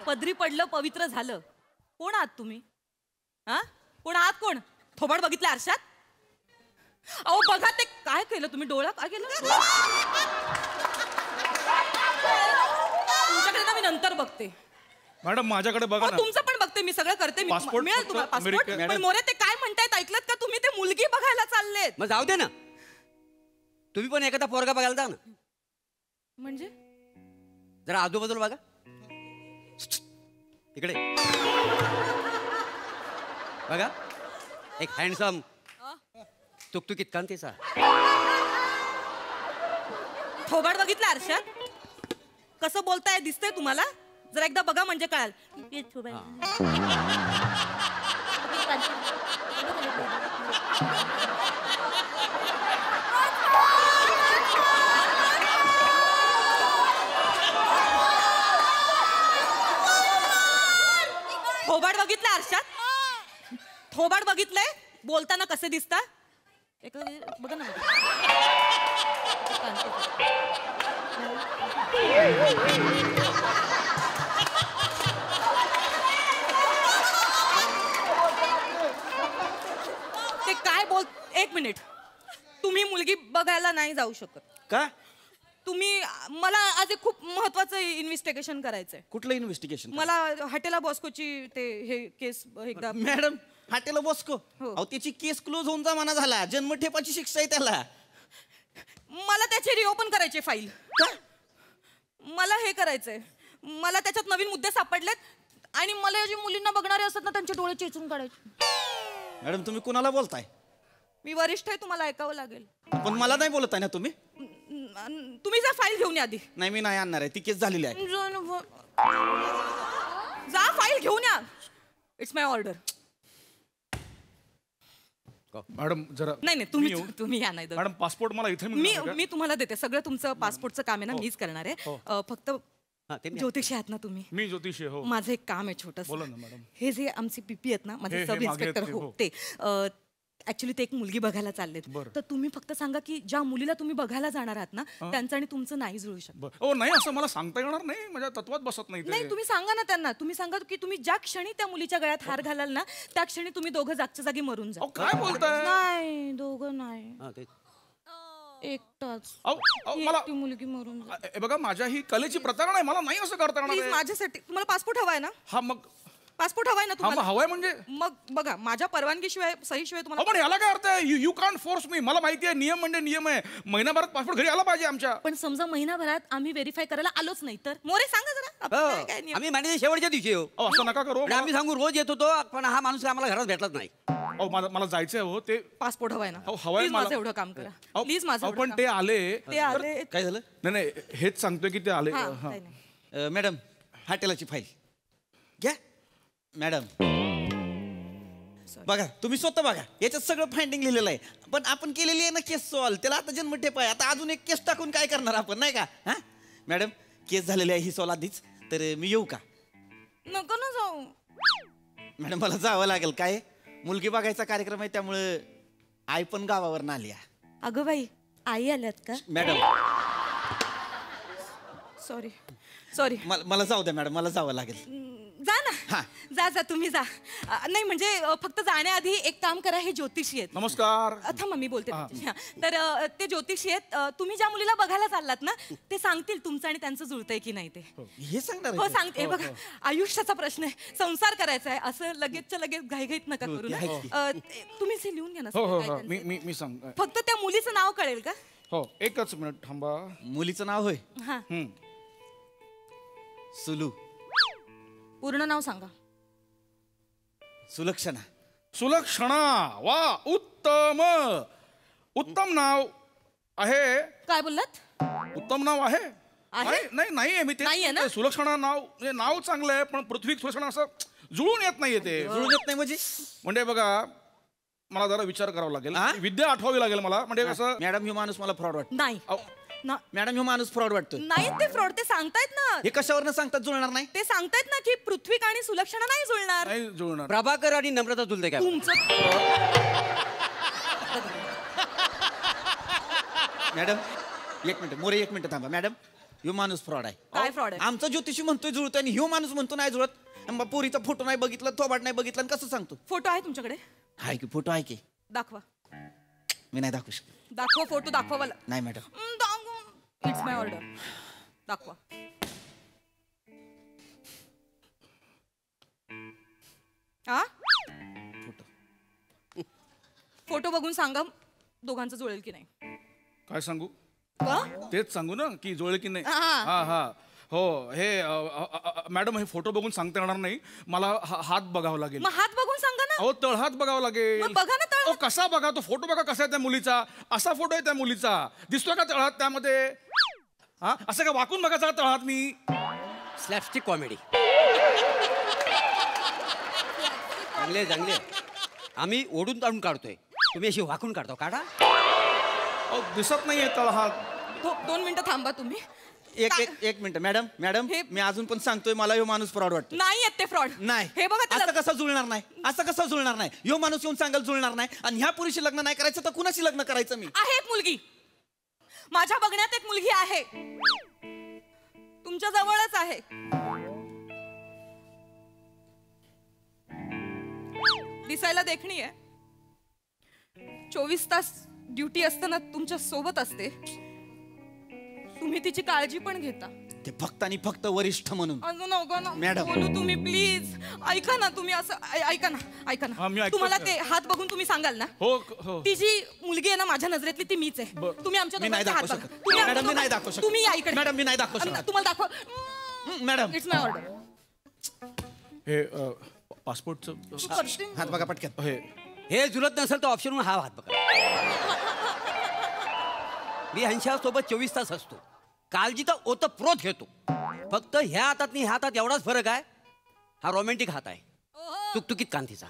Speaker 11: पदरी पडलं पवित्र झालं. कोण आहात तुम्ही. कोण आहात कोण. थोबाड बघितलं आरशात. अहो बघा ते काय केलं तुम्ही. डोळा काय केलं. तुमच्याकडे ना मी नंतर बघते.
Speaker 9: मॅडम माझ्याकडे बघा ना.
Speaker 11: तुमचं पण बघते मी सगळं करते. मिळेल तुम्हाला पासपोर्ट. पण मोरे ते काय म्हणतायत ऐकलत का तुम्ही. ते मुलगी बघायला चाललेत.
Speaker 10: मग जाऊ दे ना. तुम्ही पण एखादा पोरगा बघायला जा ना.
Speaker 11: म्हणजे
Speaker 10: जरा आजूबाजूला बघा. इकडे बघा. एक हँडसम तुकतुकीत कांतीचा.
Speaker 11: थोबाड बघितलं आरशात. कसं बोलताय दिसतंय तुम्हाला. जरा एकदा बघा म्हणजे कळाल. थोबाड बघितलं आरशात. थोबाड बघितलंय. बोलताना कसे दिसता. बघा ना. काय बोल, एक मिनिट. तुम्ही मुलगी बघायला नाही जाऊ शकत.
Speaker 6: का?
Speaker 11: तुम्ही मला आज एक खूप महत्वाचं इन्व्हेस्टिगेशन करायचंय.
Speaker 6: कुठलं इन्व्हेस्टिगेशन?
Speaker 11: मला हॉटेला बॉस्कोची ते हे केस एकदा.
Speaker 6: मॅडम हॉटेला बॉस्को,
Speaker 11: हो.
Speaker 6: अहो त्याची केस क्लोज होऊन जमाना झाला, जन्मठेपाची शिक्षा आहे त्याला.
Speaker 11: मला त्याची रिओपन करायची फाईल. मला हे करायचंय, मला त्याच्यात नवीन मुद्दे सापडलेत आणि मला जे मुलींना बघणारे असतात ना त्यांचे डोळे चेचून काढायचे.
Speaker 6: मॅडम तुम्ही कुणाला बोलताय?
Speaker 11: मी वरिष्ठ आहे, तुम्हाला ऐकावं लागेल.
Speaker 6: पण मला नाही बोलताय ना तुम्ही?
Speaker 11: तुम्ही जा फाईल घेऊन या आधी.
Speaker 6: नाही मी नाही आणणार आहे, ती केस झालेली आहे.
Speaker 11: जा फाईल घेऊन या. It's my order.
Speaker 9: मॅडम जरा
Speaker 11: नाही तुम्ही या नाही.
Speaker 9: मॅडम पासपोर्ट मला इथे
Speaker 11: मी तुम्हाला देते सगळं. तुमचं पासपोर्टचं काम आहे ना, मीच करणार आहे. फक्त ज्योतिषी आहात ना तुम्ही?
Speaker 9: मी ज्योतिषी. हो,
Speaker 11: माझं एक काम आहे छोटस.
Speaker 9: बोला ना मॅडम.
Speaker 11: हे जे आमचे पीपी आहेत ना, माझे सब इन्स्पेक्टर हो ते ऍक्च्युली ते एक मुलगी बघायला चाललेत. तर तुम्ही फक्त सांगा की ज्या मुलीला तुम्ही बघायला जाणार आहात ना त्यांचं आणि तुमचं नाही जुळू शकत.
Speaker 9: हो नाही असं मला सांगता येणार नाही, माझ्या तत्वात बसत नाही.
Speaker 11: नाही तुम्ही सांगा ना त्यांना. तुम्ही सांगा की तुम्ही ज्या क्षणी त्या मुलीच्या गळ्यात हार घालाल ना त्या क्षणी तुम्ही दोघं जागच्या जागी मरून जा.
Speaker 9: काय बोलताय?
Speaker 11: नाही दोघं नाही, एकटाच.
Speaker 9: मला
Speaker 11: मुलगी मरून जा.
Speaker 9: बघा माझ्या ही कलेची प्रतारणा आहे, मला नाही असं करता येणार.
Speaker 11: प्लीज माझ्यासाठी. तुम्हाला पासपोर्ट हवाय ना?
Speaker 9: हा मग
Speaker 11: पासपोर्ट हवाय ना तुम्हाला?
Speaker 9: हवाय म्हणजे
Speaker 11: मग बघा माझ्या परवानगीशिवाय सहीशिवाय तुम्हाला.
Speaker 9: पण याला काय अर्थ आहे? You can't force me. मला माहिती आहे नियम म्हणजे नियम आहे. महिनाभरात पासपोर्ट घरी आला पाहिजे आमच्या.
Speaker 11: पण समजा महिनाभरात आम्ही व्हेरीफाय करायला आलोच नाही तर? मोरे सांगा जरा.
Speaker 10: आम्ही महिन्याच्या शेवटच्या दिवशी येऊ.
Speaker 9: असं नका करू.
Speaker 10: आम्ही सांगू रोज येत होतो, पण हा माणूस आम्हाला घरात भेटलाच नाही.
Speaker 9: मला जायचंय. हो ते
Speaker 11: पासपोर्ट हवाय ना?
Speaker 9: हवाय मला.
Speaker 11: माझं एवढं काम करा प्लीज. माझं
Speaker 9: पण ते आले.
Speaker 6: काय झालं?
Speaker 9: नाही हेच सांगतोय की ते आले.
Speaker 6: मॅडम हॉटेलाची फाईल घ्या. मॅडम बघा तुम्ही स्वतः बघा, याच्यात सगळं फाइंडिंग लिहिलेलं आहे. पण आपण केलेली आहे ना केस सॉल्व, त्याला आता जन्मठेप आहे. आता अजून एक केस टाकून काय करणार आपण, नाही का? हा मॅडम केस झालेली आहे ही सॉल्व आधीच. तर मी येऊ का?
Speaker 11: नको ना जाऊ
Speaker 6: मॅडम. मला जावं लागेल. काय मुलगी बघायचा कार्यक्रम आहे त्यामुळे आई पण गावावर आली आहे.
Speaker 11: अगं बाई आई आल्यात का?
Speaker 6: मॅडम
Speaker 11: सॉरी
Speaker 6: मला जाऊ द्या मॅडम, मला जावं लागेल.
Speaker 11: जा ना. जा तुम्ही जा. नाही म्हणजे फक्त जाण्याआधी एक काम करा. हे ज्योतिषी आहेत.
Speaker 9: नमस्कार.
Speaker 11: थांबा मी बोलते. तर ते ज्योतिषी आहेत. तुम्ही ज्या मुलीला बघायला चाललात ना ते सांगतील तुमचं आणि त्यांचं जुळतंय की नाही ते.
Speaker 6: हे सांगणार?
Speaker 11: हो सांगते. बघा आयुष्याचा प्रश्न आहे, संसार करायचा आहे. असं लगेचच्या लगेच घाईघाईत नका करू ना. तुम्ही हे लिहून घ्या ना.
Speaker 9: मी सांग.
Speaker 11: फक्त त्या मुलीचं नाव कळेल का?
Speaker 9: हो एकच मिनिट थांबा.
Speaker 6: मुलीचं नाव होय?
Speaker 11: हा
Speaker 6: सुलू.
Speaker 11: पूर्ण नाव सांगा.
Speaker 6: सुलक्षणा.
Speaker 9: सुलक्षणा. वा उत्तम उत्तम नाव आहे.
Speaker 11: काय बोललात?
Speaker 9: उत्तम नाव आहे. नाही मी
Speaker 11: नाहीये ना?
Speaker 9: ते सुलक्षणा नाव चांगलं आहे पण पृथ्वी सुलक्षणा असं जुळून येत नाहीये. ते
Speaker 6: जुळून येत नाही
Speaker 9: म्हणजे बघा मला जरा विचार करावा लागेल, विद्या आठवावी लागेल मला. म्हणजे कसं
Speaker 6: मॅडम हे माणूस मला फ्रॉड वाटतो.
Speaker 11: नाही
Speaker 6: मॅडम हे माणूस फ्रॉड वाटतो.
Speaker 11: नाही ते फ्रॉड ते सांगतायत ना.
Speaker 6: हे कशावर सांगतात जुळणार नाही?
Speaker 11: ते सांगतायत ना की पृथ्वी आणि सुलक्षणा नाही जुळणार.
Speaker 9: नाही जुळणार.
Speaker 10: प्रभाकर आणि नम्रता जुळते काय?
Speaker 6: मॅडम एक मिनिट मोरे, एक मिनिट थांबा. मॅडम ह्यो माणूस फ्रॉड आहे.
Speaker 11: काय फ्रॉड आहे?
Speaker 6: आमचा ज्योतिषी म्हणतोय जुळतोय आणि ह्यो माणूस म्हणतो नाही जुळत. पोरीचा फोटो नाही बघितला, थोबाड नाही बघितला, कसं सांगतो?
Speaker 11: फोटो आहे तुमच्याकडे?
Speaker 6: आहे की फोटो आहे की?
Speaker 11: दाखवा.
Speaker 6: मी नाही दाखवू शकत.
Speaker 11: दाखवा फोटो. दाखवा मला.
Speaker 6: नाही मॅडम.
Speaker 11: It's my order. दाखवा. फोटो बघून सांगा दोघांचं जुळेल की नाही.
Speaker 9: काय सांगू?
Speaker 11: का?
Speaker 9: तेच सांगू ना की जुळेल की नाही.
Speaker 11: हा.
Speaker 9: हो हे मॅडम हे फोटो बघून सांगता येणार नाही. मला हात बघावं लागेल.
Speaker 11: मग हात बघून सांगा ना.
Speaker 9: अहो तळहात बघावं लागेल.
Speaker 11: बघा ना तळहात.
Speaker 9: कसा बघा तो फोटो बघा कसा आहे त्या मुलीचा. असा फोटो आहे त्या मुलीचा. दिसतोय का तळहात त्यामध्ये? हा असं का वाकून बघायचा तळहात मी?
Speaker 10: Slapstick comedy. चांगले आम्ही ओढून ताणून काढतोय, तुम्ही अशी वाकून काढतो. काढा.
Speaker 9: दिसत नाहीये तळहात.
Speaker 11: 2 मिनिटं थांबा तुम्ही.
Speaker 6: एक मिनिट मॅडम. मी अजून पण सांगतोय मला ह्यो माणूस फ्रॉड वाटतो.
Speaker 11: नाही येत ते फ्रॉड.
Speaker 6: नाही
Speaker 11: हे बघा
Speaker 6: असं कसं जुळणार नाही? असं कसं जुळणार नाही? ह्यो माणूस येऊन सांगाल जुळणार नाही आणि ह्या पुरुषी लग्न नाही करायचं तर कुणाशी लग्न करायचं? मी
Speaker 11: आहे एक मुलगी. माझ्या बघण्यात एक मुलगी आहे. तुमच्या जवळच आहे. दिसायला देखणी आहे. 24 तास ड्युटी असताना तुमच्या सोबत असते, तुम्ही तिची काळजी पण घेता.
Speaker 6: ते फक्त आणि फक्त वरिष्ठ म्हणून.
Speaker 11: अजून नका ना
Speaker 6: मॅडम.
Speaker 11: बोलू तुम्ही प्लीज. ऐका ना तुम्ही असं ऐका ना
Speaker 9: हा, मी ऐकतो.
Speaker 11: तुम्हाला ते हात बघून तुम्ही सांगाल ना.
Speaker 9: हो हो.
Speaker 11: ती जी मुलगी आहे ना माझ्या नजरेतली ती मीच आहे. तुम्ही आमच्या
Speaker 6: मी नाही
Speaker 11: दोघांचे हात
Speaker 6: दाखवू
Speaker 11: बघा.
Speaker 6: शकत.
Speaker 11: तुम्ही
Speaker 6: मॅडम,
Speaker 11: आमच्या
Speaker 6: मी नाही दाखवू शकत.
Speaker 11: तुम्ही या इकडे.
Speaker 6: मॅडम, मी नाही दाखवू शकत.
Speaker 11: तुम्हाला दाखव.
Speaker 6: मॅडम.
Speaker 11: It's my order.
Speaker 9: हे पासपोर्टचं
Speaker 6: हात बघा पटकन.
Speaker 10: हे जुलत नसेल तर ऑप्शन हा हात बघा. मी ह्यांच्यासोबत 24 तास असतो. काळजी तर ओतप्रोत घेतो. फक्त ह्या हातात आणि ह्या हातात एवढाच फरक आहे. हा रोमॅन्टिक हात आहे, तुकतुकीत कांतीचा.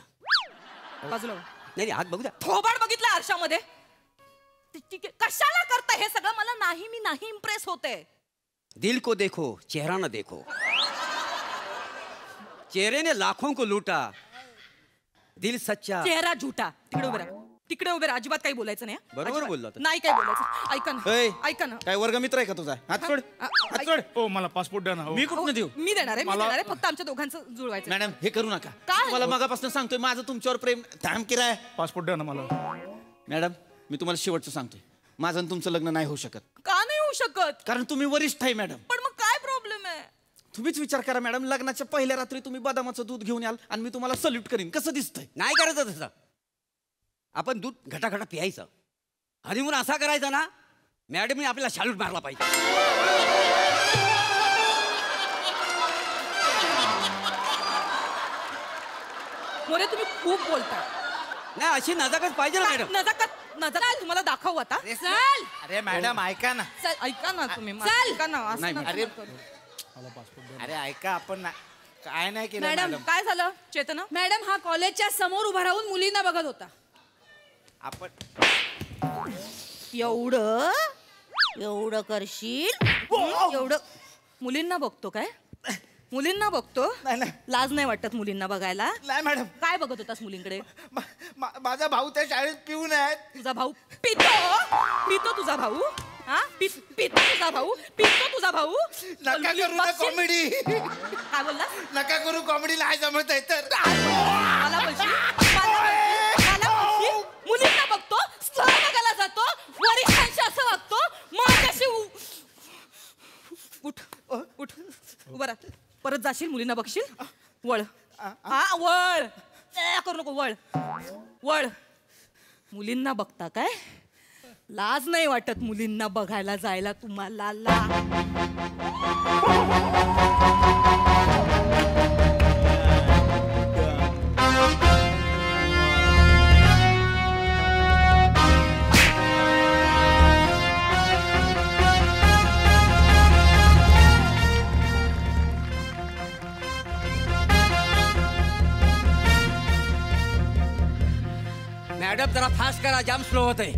Speaker 11: बाजूला
Speaker 10: नाही हात बघू द्या.
Speaker 11: थोबाड बघितलं आरशामध्ये. कशाला करता हे सगळं? मला नाही, मी नाही इम्प्रेस होते.
Speaker 10: दिल को देखो चेहरा न देखो, चेहरे ने लाखों को लूटा, दिल सच्चा.
Speaker 11: चेहरा झूठा. तिकडे उभे राहा, तिकडे उभे राहा. अजिबात काही बोलायचं नाही.
Speaker 10: बरोबर
Speaker 11: अजिबात.
Speaker 10: बोलला तर.
Speaker 11: नाही काय बोलायचं. ऐका ना, ऐका ना.
Speaker 6: काय वर्गमित्र आहे का तुझा? हात सोड, हात सोड.
Speaker 9: हो मला पासपोर्ट द्या ना.
Speaker 6: मी कुठनं देऊ?
Speaker 11: मी देणार आहे, मी देणार आहे. फक्त आमच्या दोघांचं जुळवायचं.
Speaker 6: मॅडम हे करू नका.
Speaker 11: काय?
Speaker 6: तुम्हाला मगापासून सांगतोय माझं तुमच्यावर प्रेम. थांब किराय.
Speaker 9: पासपोर्ट द्या ना मला.
Speaker 6: मॅडम मी तुम्हाला शेवटचं सांगतोय, माझं आणि तुमचं लग्न नाही होऊ शकत.
Speaker 11: का नाही होऊ शकत?
Speaker 6: कारण तुम्ही वरिष्ठ आहे मॅडम.
Speaker 11: पण मग काय प्रॉब्लेम आहे?
Speaker 6: तुम्हीच विचार करा मॅडम, लग्नाच्या पहिल्या रात्री तुम्ही बदामाचं दूध घेऊन याल आणि मी तुम्हाला सल्यूट करीन. कसं दिसतंय?
Speaker 10: नाही करायचं तसं. आपण दूध घटाघटा पियायचं. हनीमून असा करायचा ना, मॅडमने आपल्याला शालूट मारला पाहिजे.
Speaker 11: मोरे तुम्ही खूप बोलता.
Speaker 10: नाही अशी नजाकत पाहिजे ना मॅडम.
Speaker 11: नजाकत तुम्हाला दाखवू आता.
Speaker 1: चल
Speaker 6: अरे मॅडम ऐका ना.
Speaker 11: ऐका ना तुम्ही.
Speaker 1: चल.
Speaker 11: ऐका ना. असं
Speaker 6: नाही,
Speaker 11: नका
Speaker 6: अरे.
Speaker 11: करू.
Speaker 6: अरे ऐका, आपण काय नाही केलं
Speaker 1: मॅडम.
Speaker 11: काय झालं चेतना?
Speaker 1: मॅडम हा कॉलेजच्या समोर उभा राहून मुलींना बघत होता.
Speaker 6: आपण
Speaker 11: एवढं करशील? एवढं मुलींना बघतो काय? मुलींना बघतो?
Speaker 6: नाही.
Speaker 11: लाज नाही वाटत मुलींना बघायला?
Speaker 6: नाही मॅडम.
Speaker 11: काय बघत होतास मुलींकडे?
Speaker 6: माझा भाऊ त्या शाळेत पिऊन आहे.
Speaker 11: तुझा भाऊ पितो तुझा भाऊ? हा पितो तुझा भाऊ? पितो तुझा भाऊ?
Speaker 6: नका करू ना कॉमेडी.
Speaker 11: काय बोलला?
Speaker 6: नका करू कॉमेडी. नाही जमत आहे तर.
Speaker 11: मला बोलशील? मला बोलशील? मुलींना बघतो, स्थळ बघायला जातो, वरिष्ठांशी असं वागतो, माझ्याशी उठ उठ उभा राहा. परत जाशील मुलींना बघशील? वळ. हा वळ. करू नको. वळ वळ. मुलींना बघता काय? लाज नाही वाटत मुलींना बघायला जायला तुम्हाला?
Speaker 10: मॅडम जरा फास्ट करा, जाम स्लो होत आहे.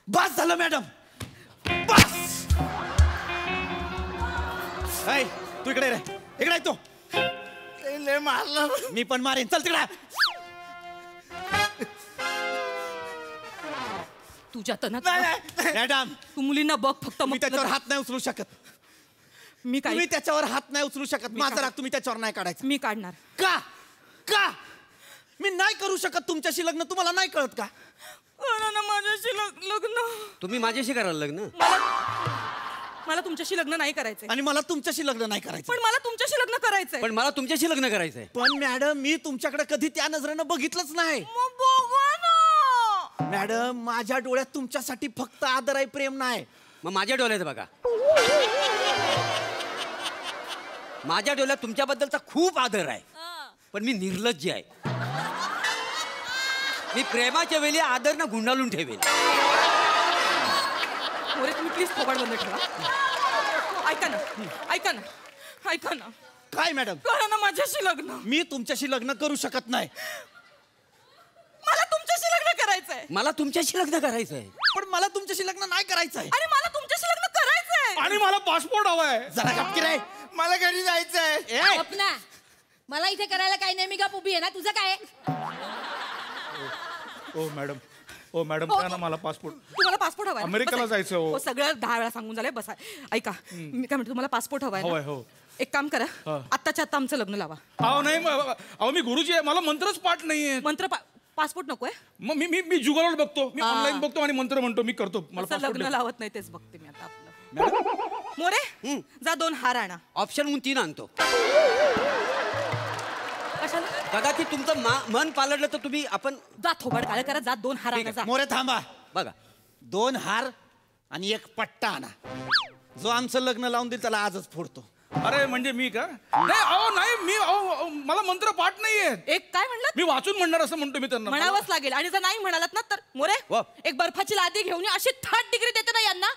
Speaker 6: बस झालं मॅडम, बस. तू इकडे रे, इकडे आहे तू. मारलं. मी पण मारेन. चल तिकडे.
Speaker 11: तुझ्या तनात
Speaker 6: मॅडम
Speaker 11: तू मुलींना बघ फक्त.
Speaker 6: मी त्याच्यावर हात नाही उचलू शकत.
Speaker 11: मी काय?
Speaker 6: तुम्ही त्याच्यावर हात नाही उचलू शकत. माझा राग तुम्ही त्याच्यावर नाही काढायचा.
Speaker 11: मी काढणार.
Speaker 6: का? का मी नाही करू शकत तुमच्याशी लग्न? तुम्हाला नाही कळत का?
Speaker 11: माझ्याशी लग्न.
Speaker 10: तुम्ही माझ्याशी कराल लग्न?
Speaker 11: मला तुमच्याशी लग्न नाही करायचंय.
Speaker 6: आणि मला तुमच्याशी लग्न नाही करायचं.
Speaker 11: पण मला तुमच्याशी लग्न करायचंय.
Speaker 10: पण मला तुमच्याशी लग्न करायचंय.
Speaker 6: पण मॅडम मी तुमच्याकडे कधी त्या नजरेनं बघितलंच नाही. मॅडम माझ्या डोळ्यात तुमच्यासाठी फक्त आदर आहे, प्रेम नाही.
Speaker 10: मग माझ्या डोळ्यात बघा. माझ्या डोळ्यात तुमच्याबद्दलचा खूप आदर आहे, पण मी निर्लज्ज आहे. मी प्रेमाच्या वेळी आदर न गुंडाळून ठेवेल.
Speaker 11: तुम्ही प्लीज थोबाड बंद ठेवा. ऐका ना, ऐका ना, ऐका ना.
Speaker 6: काय मॅडम?
Speaker 11: करा ना माझ्याशी लग्न.
Speaker 6: मी तुमच्याशी लग्न करू शकत नाही.
Speaker 11: मला तुमच्याशी लग्न करायचंय.
Speaker 10: मला तुमच्याशी लग्न करायचंय.
Speaker 6: पण मला तुमच्याशी लग्न नाही करायचंय.
Speaker 11: अरे मला तुमच्याशी लग्न करायचंय.
Speaker 9: आणि मला पासपोर्ट हवाय.
Speaker 6: जरा गप्पी रे, मला घरी जायचंय.
Speaker 4: मला इथे करायला काही नाही, मी गप उभी आहे ना, तुझं काय?
Speaker 9: ओ मॅडम द्या ना मला पासपोर्ट.
Speaker 11: तुम्हाला पासपोर्ट हवाय?
Speaker 9: अमेरिकेला जायचं हो.
Speaker 11: सगळं 10 वेळा सांगून झालंय, बसा. ऐका, मी काय म्हणते, तुम्हाला पासपोर्ट हवाय
Speaker 9: हवाय,
Speaker 11: ना?
Speaker 9: हो.
Speaker 11: एक काम करा, आत्ताच्या आत्ता आमचं लग्न लावा.
Speaker 9: अहो नाही अहो मी गुरुजी आहे, मला मंत्रच पाठ नाहीये.
Speaker 11: मंत्र पासपोर्ट नकोय?
Speaker 9: मग मी जुगारावर बघतो, मी ऑनलाईन बघतो आणि मंत्र म्हणतो, मी करतो. मला
Speaker 11: असं
Speaker 9: passport
Speaker 11: लग्न
Speaker 9: दे.
Speaker 11: लावत नाही, तेच बघते मी आता आपलं. मोरे जा 2 हार आणा.
Speaker 10: ऑप्शन म्हणून 3 आणतो.
Speaker 11: कशाला?
Speaker 10: कदाचित तुमचं मन पालटलं तर तुम्ही आपण
Speaker 11: जा थोबाड काळे करा, जा 2 हार आणा, जा.
Speaker 6: मोरे थांबा.
Speaker 10: बघा
Speaker 6: 2 हार आणि 1 पट्टा आणा. जो आमचं लग्न लावून देईल त्याला आजच फोडतो.
Speaker 9: अरे म्हणजे मी का? नाही अहो नाही मी अहो मला मंत्र पाठ नाहीये.
Speaker 11: एक काय म्हणलं?
Speaker 9: मी वाचून म्हणणार असं म्हणतो मी त्यांना.
Speaker 11: म्हणावंच लागेल. आणि जर नाही म्हणालात ना तर मोरे एक बर्फाची लादी घेऊन ये, अशी 3rd डिग्री देते ना यांना,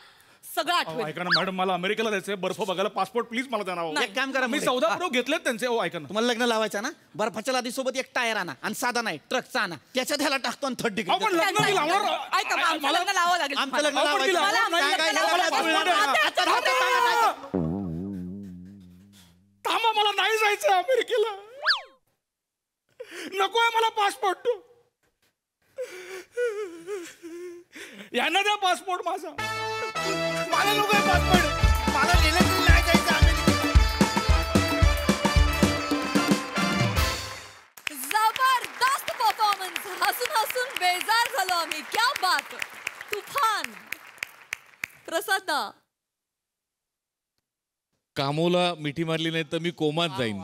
Speaker 11: सगळं आठवेल.
Speaker 9: ऐका ना मॅडम, मला अमेरिकेला जायचंय, बर्फ बघायला. पासपोर्ट प्लीज मला द्या ना.
Speaker 6: एक काम करा,
Speaker 9: मी 14 प्रो घेतलेत त्यांचे. हो ऐका ना,
Speaker 6: तुम्हाला लग्न लावायचं ना, बर्फाच्या लादी सोबत 1 टायर आणा आणि साधा नाही ट्रकचा आणा, त्याच्यात ह्याला टाकतो आणि 3rd डिग्री.
Speaker 9: पण लग्न मी लावणार.
Speaker 11: ऐका, मग आमचं लग्न लावावं लागेल.
Speaker 6: आमचं लग्न लावायचं.
Speaker 9: थांबा, मला नाही जायचं अमेरिकेला. नकोय मला पासपोर्ट. यांना द्या पासपोर्ट माझा.
Speaker 6: मला नकोय पासपोर्ट. मला गेलं तरी नाही जायचं अमेरिकेला.
Speaker 1: जबरदस्त परफॉर्मन्स. हसून हसून बेजार झालो आम्ही. क्या बात. तुफान. प्रसाद दा,
Speaker 12: कामोला मिठी मारली नाही तर मी कोमात जाईन.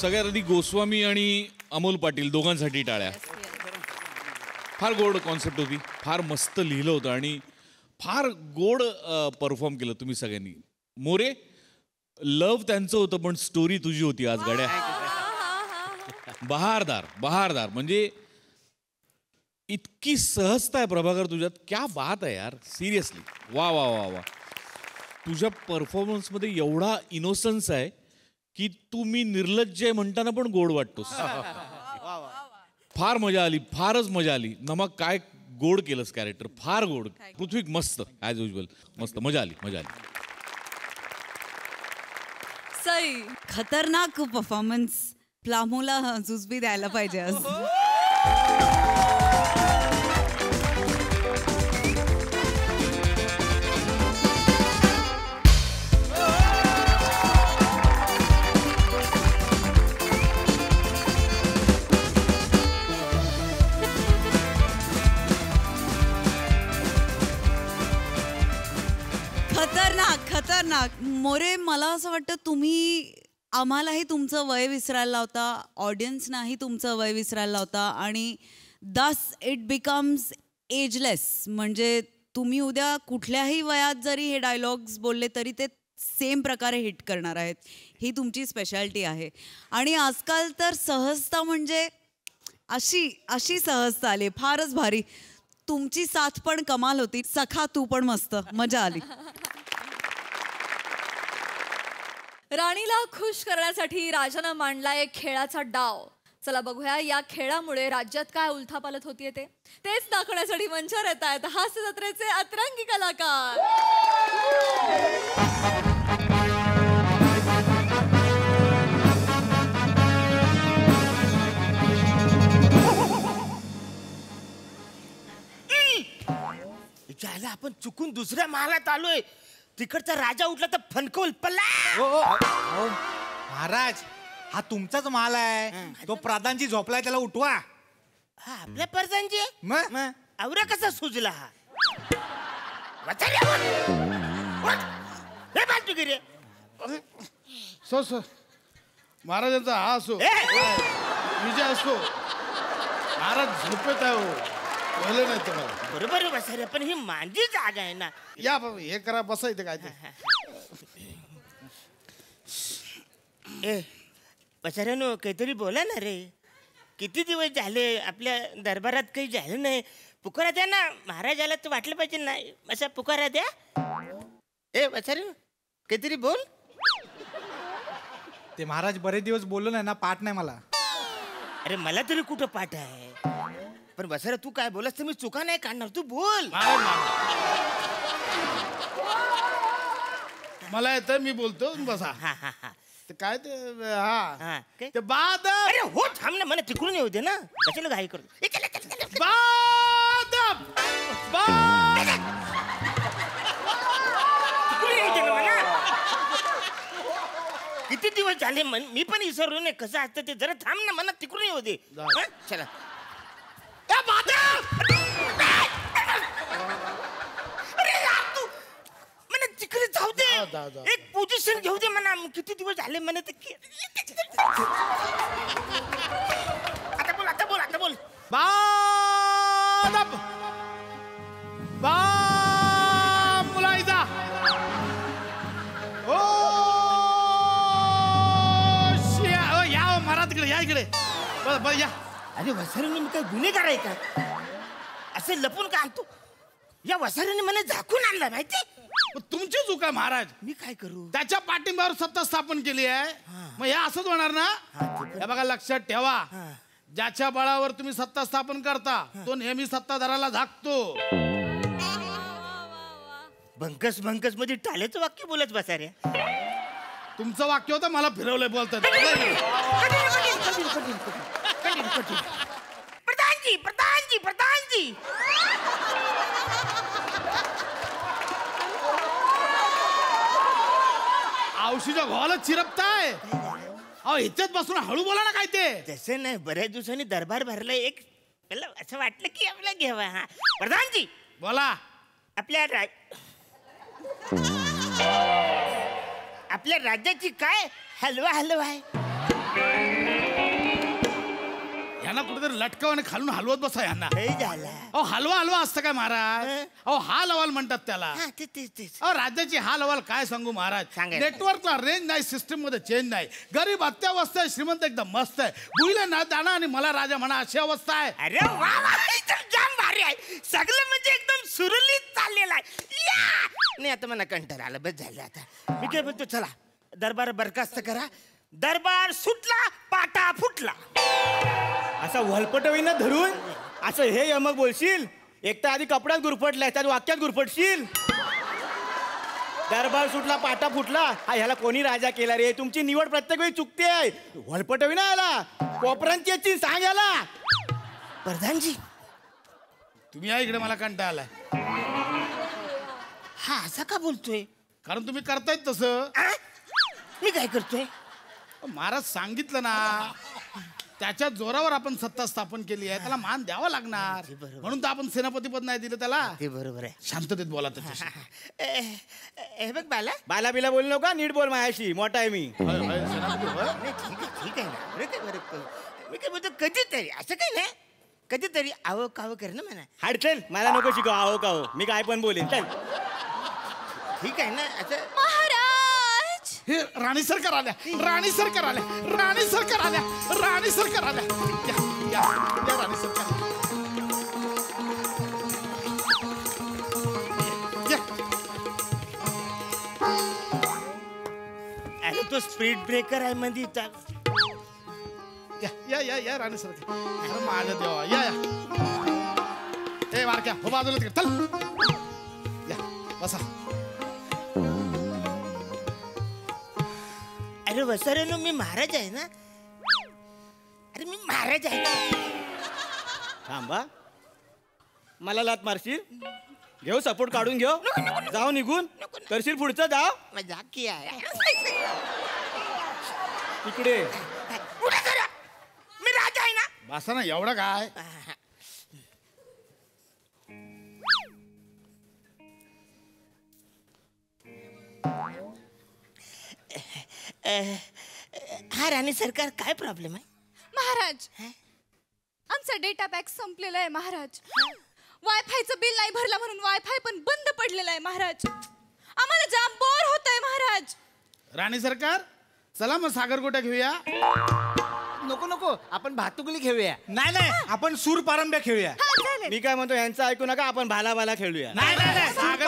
Speaker 12: सगळ्यात आधी गोस्वामी आणि अमोल पाटील दोघांसाठी टाळ्या. फार गोड कॉन्सेप्ट होती, फार मस्त लिहिलं होतं आणि फार गोड परफॉर्म केलं तुम्ही सगळ्यांनी. मोरे, लव त्यांचं होतं पण स्टोरी तुझी होती आज गाड्या. बहारदार म्हणजे इतकी सहजता आहे प्रभाकर तुझ्यात. क्या बात आहे यार, सिरियसली. वा वा वा वा. तुझ्या परफॉर्मन्समध्ये एवढा इनोसन्स आहे की तू मी निर्लज्ज आहे म्हणताना पण गोड वाटतोस. फार मजा आली, फारच मजा आली. नमक काय गोड केलंस कॅरेक्टर, फार गोड. पृथ्वी मस्त ॲज युजल, मस्त मजा आली.
Speaker 1: सई
Speaker 8: खतरनाक परफॉर्मन्स. प्लामोला जुजबी द्यायला पाहिजे आज. खतरनाक. मोरे, मला असं वाटतं तुम्ही आम्हालाही तुमचं वय विसरायला लावता, ऑडियन्सनाही तुमचं वय विसरायला लावता आणि दस इट बिकम्स एजलेस. म्हणजे तुम्ही उद्या कुठल्याही वयात जरी हे डायलॉग्स बोलले तरी ते सेम प्रकारे हिट करणार आहेत. ही तुमची स्पेशालिटी आहे. आणि आजकाल तर सहजता म्हणजे अशी सहजता आली, फारच भारी. तुमची साथ पण कमाल होती. सखा तू पण मस्त, मजा आली.
Speaker 1: राणीला खुश करण्यासाठी राजानं मांडला एक खेळाचा डाव. चला बघूया या खेळामुळे राज्यात काय उलथापालथ होतीये तेच दाखवण्यासाठी मंचावर येत आहेत हास्य जत्रेचे अतरंगी कलाकार.
Speaker 13: ज्याला आपण चुकून दुसऱ्या महालात आलोय, तिकडचा राजा उठला तर फणकवल पल्ला.
Speaker 6: महाराज, हा तुमचाच माल आहे. तो प्रधानजी झोपलाय, त्याला उठवा.
Speaker 13: हा आपल्या प्रधानजी
Speaker 6: मग
Speaker 13: आवरा कसा सुजला हा.
Speaker 14: सो महाराजांचा हा असो विजय असतो. महाराज झोपेत आहे हो, बोलले नाही तुम्हाला.
Speaker 13: बरोबर बसा, पण ही माझी जागा आहे ना.
Speaker 14: या हे करा, बसा इथे. काय
Speaker 13: ए बसाऱ्यानो, काहीतरी बोला ना रे. किती दिवस झाले आपल्या दरबारात काही झालं नाही. पुकारा द्या ना, महाराजाला तर वाटलं पाहिजे. नाही असा पुकारा द्या. ए वसारे काहीतरी बोल.
Speaker 6: ते महाराज बरेच दिवस बोललो नाही ना, पाठ नाही मला.
Speaker 13: अरे मला तरी कुठं पाठ आहे. पण वसारे तू काय बोलस तर मी चुका नाही काढणार. तू बोल.
Speaker 14: मला येतं, मी बोलतो, बसा. ते काय ते हा ते बादम.
Speaker 13: अरे हो थांब ना, मला तिकडून येऊ दे ना. कशाला घाई करतो.
Speaker 14: बादम
Speaker 13: किती दिवस झाले मी पण विसरलो नाही कसं असतं ते. जरा थांब ना, मला तिकडून येऊ दे. चला तिकडे जाऊ दे. एक पोझिशन घेऊ दे म्हणा. किती दिवस झाले म्हणे ते. आता बोल आता बोल आता बोल.
Speaker 14: बादम मुलायजा. ओ शिया. या महाराज तिकडे या इकडे. बरं या.
Speaker 13: अरे वसाऱ्याने मी काय गुन्हेगार आहे का? असं लपून का आणतो? या वसाऱ्याने मला झाकून आणलं माहिती.
Speaker 14: तुमची चूक आहे महाराज.
Speaker 13: मी काय करू?
Speaker 14: त्याच्या पाठिंब्यावर सत्ता स्थापन केली आहे. मग हे असंच होणार ना? हे बघा लक्षात ठेवा, ज्याच्या बळावर तुम्ही सत्ता स्थापन करता तो नेहमी सत्ताधाराला झाकतो.
Speaker 13: भंकस भंकस मध्ये टाल्याचं वाक्य बोलत बसा रे.
Speaker 14: तुमचं वाक्य होतं, मला फिरवलंय बोलतात.
Speaker 13: प्रधानजी प्रधानजी प्रधानजी.
Speaker 14: औषधीच्या घोवाला चिरपताय. अहो इथेच बसून हळू बोला ना काय ते.
Speaker 13: तसं नाही, बऱ्याच दिवसांनी दरबार भरलाय एक. मला असं वाटलं की आपला घ्यावा. हा प्रधानजी
Speaker 14: बोला.
Speaker 13: आपल्या राज्याची काय हलवा हलवा आहे.
Speaker 14: यांना कुठेतरी लटकाव आणि खालून हलवत बसा यांना.
Speaker 13: झाला.
Speaker 14: अहो हलवा हलवा असतं काय महाराज? अहो हाल हवाल म्हणतात त्याला. अहो राज्याची हाल हवाल काय सांगू महाराज. नेटवर्कला रेंज नाही, सिस्टम मध्ये चेंज नाही. गरीब अत्यावस्था आहे, श्रीमंत एकदम मस्त आहे. बुईला ना दाना आणि मला राजा म्हणा अशी अवस्था आहे.
Speaker 13: अरे वा वा, जाम भारी आहे. सगळं म्हणजे एकदम सुरळीत चाललेलं आहे. नाही आता मला कंटाळा आला, बस झालं आता. मी काय म्हणतो, चला दरबार बरखास्त करा. दरबार सुटला, पाटा फुटला.
Speaker 3: असा वलपटवीनं धरून असं हे यमक बोलशील. एक तर आधी कपड्यात गुरफटलाय, त्यात वाक्यात गुरफटशील. दरबार सुटला, पाटा फुटला. हा ह्याला कोणी राजा केला रे? तुमची निवड प्रत्येक वेळी चुकते आहे. वलपटवी ना याला कोपरांची सांग याला.
Speaker 13: प्रधानजी
Speaker 14: तुम्ही या इकडे, मला कंटाळा आलाय.
Speaker 13: हा असा का बोलतोय?
Speaker 14: कारण तुम्ही करतायत तसं.
Speaker 13: मी काय करतोय?
Speaker 14: महाराज सांगितलं ना, त्याच्या जोरावर आपण सत्ता स्थापन केली आहे. त्याला मान द्यावा लागणार. म्हणून तर आपण सेनापती पद नाही दिलं त्याला.
Speaker 13: ते बरोबर आहे.
Speaker 14: शांततेत बोला त्याच्याशी.
Speaker 13: हे बघ बाला.
Speaker 3: बाला बिला बोलू नका, नीट बोल माझ्याशी. मोठा आहे मी.
Speaker 13: ठीक आहे ना. अरे ते बरं. मी काय बोलतो, कधीतरी असं काही नाही, कधीतरी आव काव कर ना म्हणा.
Speaker 3: हाड चल, मला नको शिकव आहो का हो. मी काय पण बोलेन. चल
Speaker 13: ठीक आहे ना. असं
Speaker 1: महाराज.
Speaker 14: हे राणी सरकार आल्या, राणी सरकार आल्या, राणी सरकार आल्या, राणी सरकार आल्या. या या या राणी सरकार.
Speaker 13: अरे तो स्पीड ब्रेकर आहे मध्ये.
Speaker 14: या या या राणी सरकार. अरे माझ्या देवा. या या. ए वारक्या हो बाजूला तिकडे. चल या बसा.
Speaker 13: अरे वसाऱ्यानो, मी महाराज आहे ना. अरे मी महाराज आहे ना.
Speaker 3: थांबा, मला लात मारशील? घेऊ सपोर्ट काढून घेऊ. जाऊ निघून करशील पुढचं. जाऊ
Speaker 13: मजाक की आहे.
Speaker 3: तिकडे
Speaker 13: मी राजा आहे ना.
Speaker 14: बसा ना. एवढं काय?
Speaker 13: हा राणी सरकार, काय प्रॉब्लेम आहे?
Speaker 1: महाराज, आमचा डेटा पॅक संपलेला आहे महाराज. वायफायचं बिल नाही भरला म्हणून वायफाय पण बंद पडलेला आहे महाराज. आम्हाला जाम बोर होतंय महाराज.
Speaker 14: राणी सरकार, चला मग सागरगोटा घेऊया.
Speaker 3: नको नको, आपण भातुकली खेळूया.
Speaker 6: नाही नाही, आपण सूर पारंब्या खेळूया.
Speaker 3: मी काय म्हणतो, यांचं ऐकू नका. आपण भाला भाला खेळूया.
Speaker 14: नाही नाही, Sagar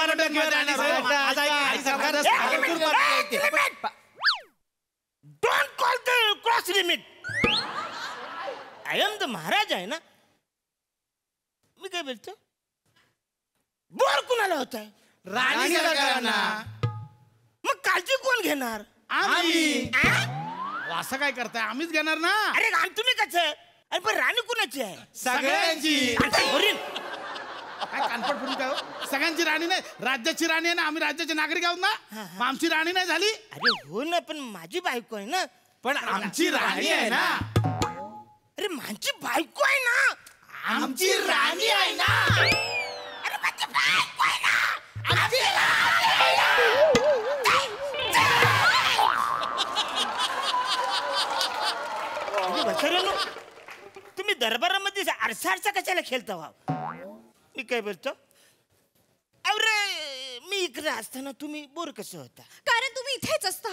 Speaker 13: don't call the cross limit. I am the Maharaj आहे ना. मी काय बोलतो बोर कुणाला होत आहे?
Speaker 14: राणी सरकारांना.
Speaker 13: मग काळजी कोण घेणार?
Speaker 14: आम्ही. असं काय करताय? आम्हीच घेणार ना.
Speaker 13: अरे राम तुम्ही कसं? अरे पण राणी कुणाची आहे?
Speaker 14: सगळ्यांची.
Speaker 13: काय
Speaker 14: कानपड फोडून काय हो? सगळ्यांची राणी नाही, राज्याची राणी आहे ना. आम्ही राज्याचे नागरिक आहोत ना. मग आमची राणी नाही झाली?
Speaker 13: अरे हो ना, पण माझी बायको आहे ना.
Speaker 14: पण आमची राणी आहे ना.
Speaker 13: अरे माझी बायको आहे ना.
Speaker 14: आमची राणी आहे ना.
Speaker 13: अरे माझी बायको आहे ना. आमची तुम्ही दरबारामध्ये आरसा कशाला खेळता व्हा? मी काय बोलतो अरे मी इकडे असताना तुम्ही बोर कसं होता?
Speaker 1: कारण तुम्ही इथेच असता.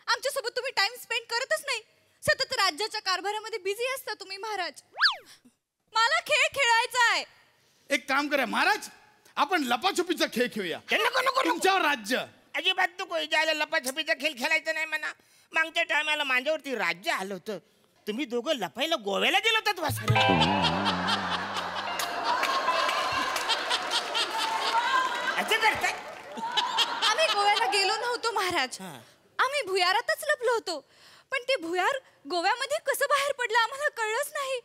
Speaker 1: आमच्यासोबत तुम्ही टाइम स्पेंड करतच नाही. सतत राज्याच्या कारभारामध्ये बिझी असता तुम्ही महाराज. मला खेळ खेळायचा आहे.
Speaker 14: एक काम करूया महाराज, आपण लपाछपीचा खेळ खेळूया. तुमच्यावर राज्य.
Speaker 13: अजिबात नको. ज्याला लपाछपीचा खेळ खेळायचा नाही म्हणा. मागच्या टायमाला माझ्यावरती राज्य आलं होतं. तुम्ही दोघं लपायला गोव्याला गेलो होतात वासरे. असं करताय?
Speaker 1: आम्ही गोव्याला गेलो नव्हतो महाराज. आम्ही भुयारातच लपलो होतो. पण ते भुयार गोव्यामध्ये कसं बाहेर पडलं आम्हाला कळलंच नाही.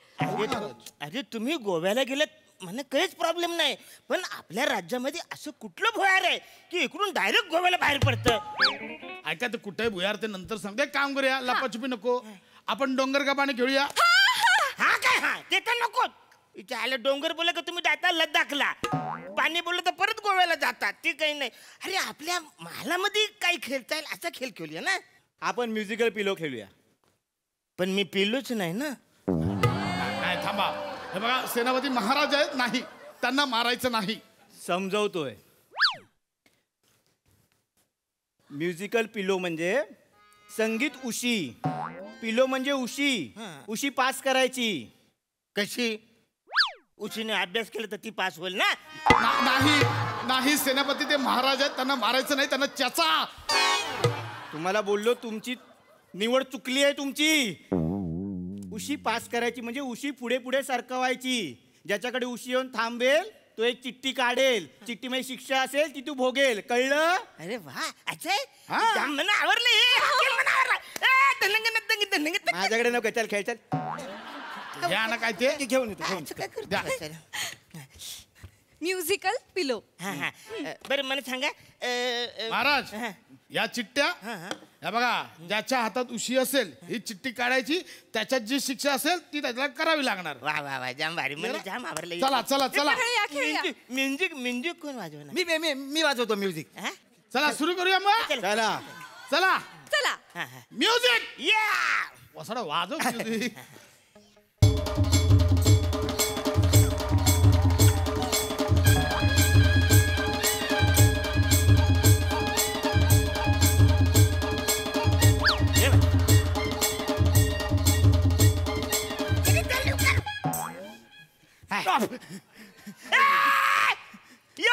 Speaker 13: अरे तुम्ही गोव्याला गेलात मला काहीच प्रॉब्लेम नाही. पण आपल्या राज्यामध्ये असं कुठलं भुयार आहे की इकडून डायरेक्ट गोव्याला बाहेर पडतं?
Speaker 14: ऐका ते कुठे भुयार ते नंतर सांगते. एक काम करूया, लपाछपी नको, आपण डोंगर का पाणी खेळूया.
Speaker 13: हा काय? हा ते तर नको. आलं डोंगर बोला का तुम्ही जाता लद्दाखला. पाणी बोललं तर परत गोव्याला जातात. ते काही नाही. अरे आपल्या महालामध्ये काही खेळता येईल असा खेळ खेळूया ना.
Speaker 3: आपण म्युझिकल पिलो खेळूया.
Speaker 13: पण मी पिलोच नाही ना.
Speaker 14: नाही थांबा. हे बघा सेनापती महाराज आहेत, नाही त्यांना मारायचं नाही.
Speaker 3: समजवतोय. म्युझिकल पिलो म्हणजे संगीत उशी. पिलो म्हणजे उशी. उशी पास करायची.
Speaker 13: कशी? उशीने अभ्यास केला तर ती पास होईल ना.
Speaker 14: नाही नाही सेनापती ते महाराज आहेत, त्यांना मारायचं नाही, त्यांना चचा.
Speaker 3: तुम्हाला बोललो तुमची निवड चुकली आहे तुमची. उशी पास करायची म्हणजे उशी पुढे पुढे सरकवायची. ज्याच्याकडे उशी येऊन थांबेल तो एक चिठ्ठी काढेल. चिठ्ठीमध्ये शिक्षा असेल ती तू भोगेल. कळलं?
Speaker 13: अरे वा अजय आवरलं.
Speaker 3: माझ्याकडे नको. चल खेळ चल.
Speaker 14: घ्या ना काय ते
Speaker 3: घेऊन येतो.
Speaker 1: म्युझिकल पिलो.
Speaker 13: बरं मला सांगा
Speaker 14: महाराज, या चिठ्ठ्या या बघा, ज्याच्या हातात उशी असेल ही चिठ्ठी काढायची. त्याच्यात जी शिक्षा असेल ती त्याला करावी लागणार.
Speaker 13: वा वा वा जाम भारी. मला जाम आवडलं.
Speaker 14: चला चला चला.
Speaker 13: म्युझिक म्युझिक कोण वाजवणार?
Speaker 3: मी वाजवतो म्युझिक.
Speaker 14: चला सुरू करूया मग.
Speaker 3: चला
Speaker 14: चला
Speaker 1: चला.
Speaker 14: म्युझिक.
Speaker 13: या
Speaker 14: वसाडा वाजव म्युझिक.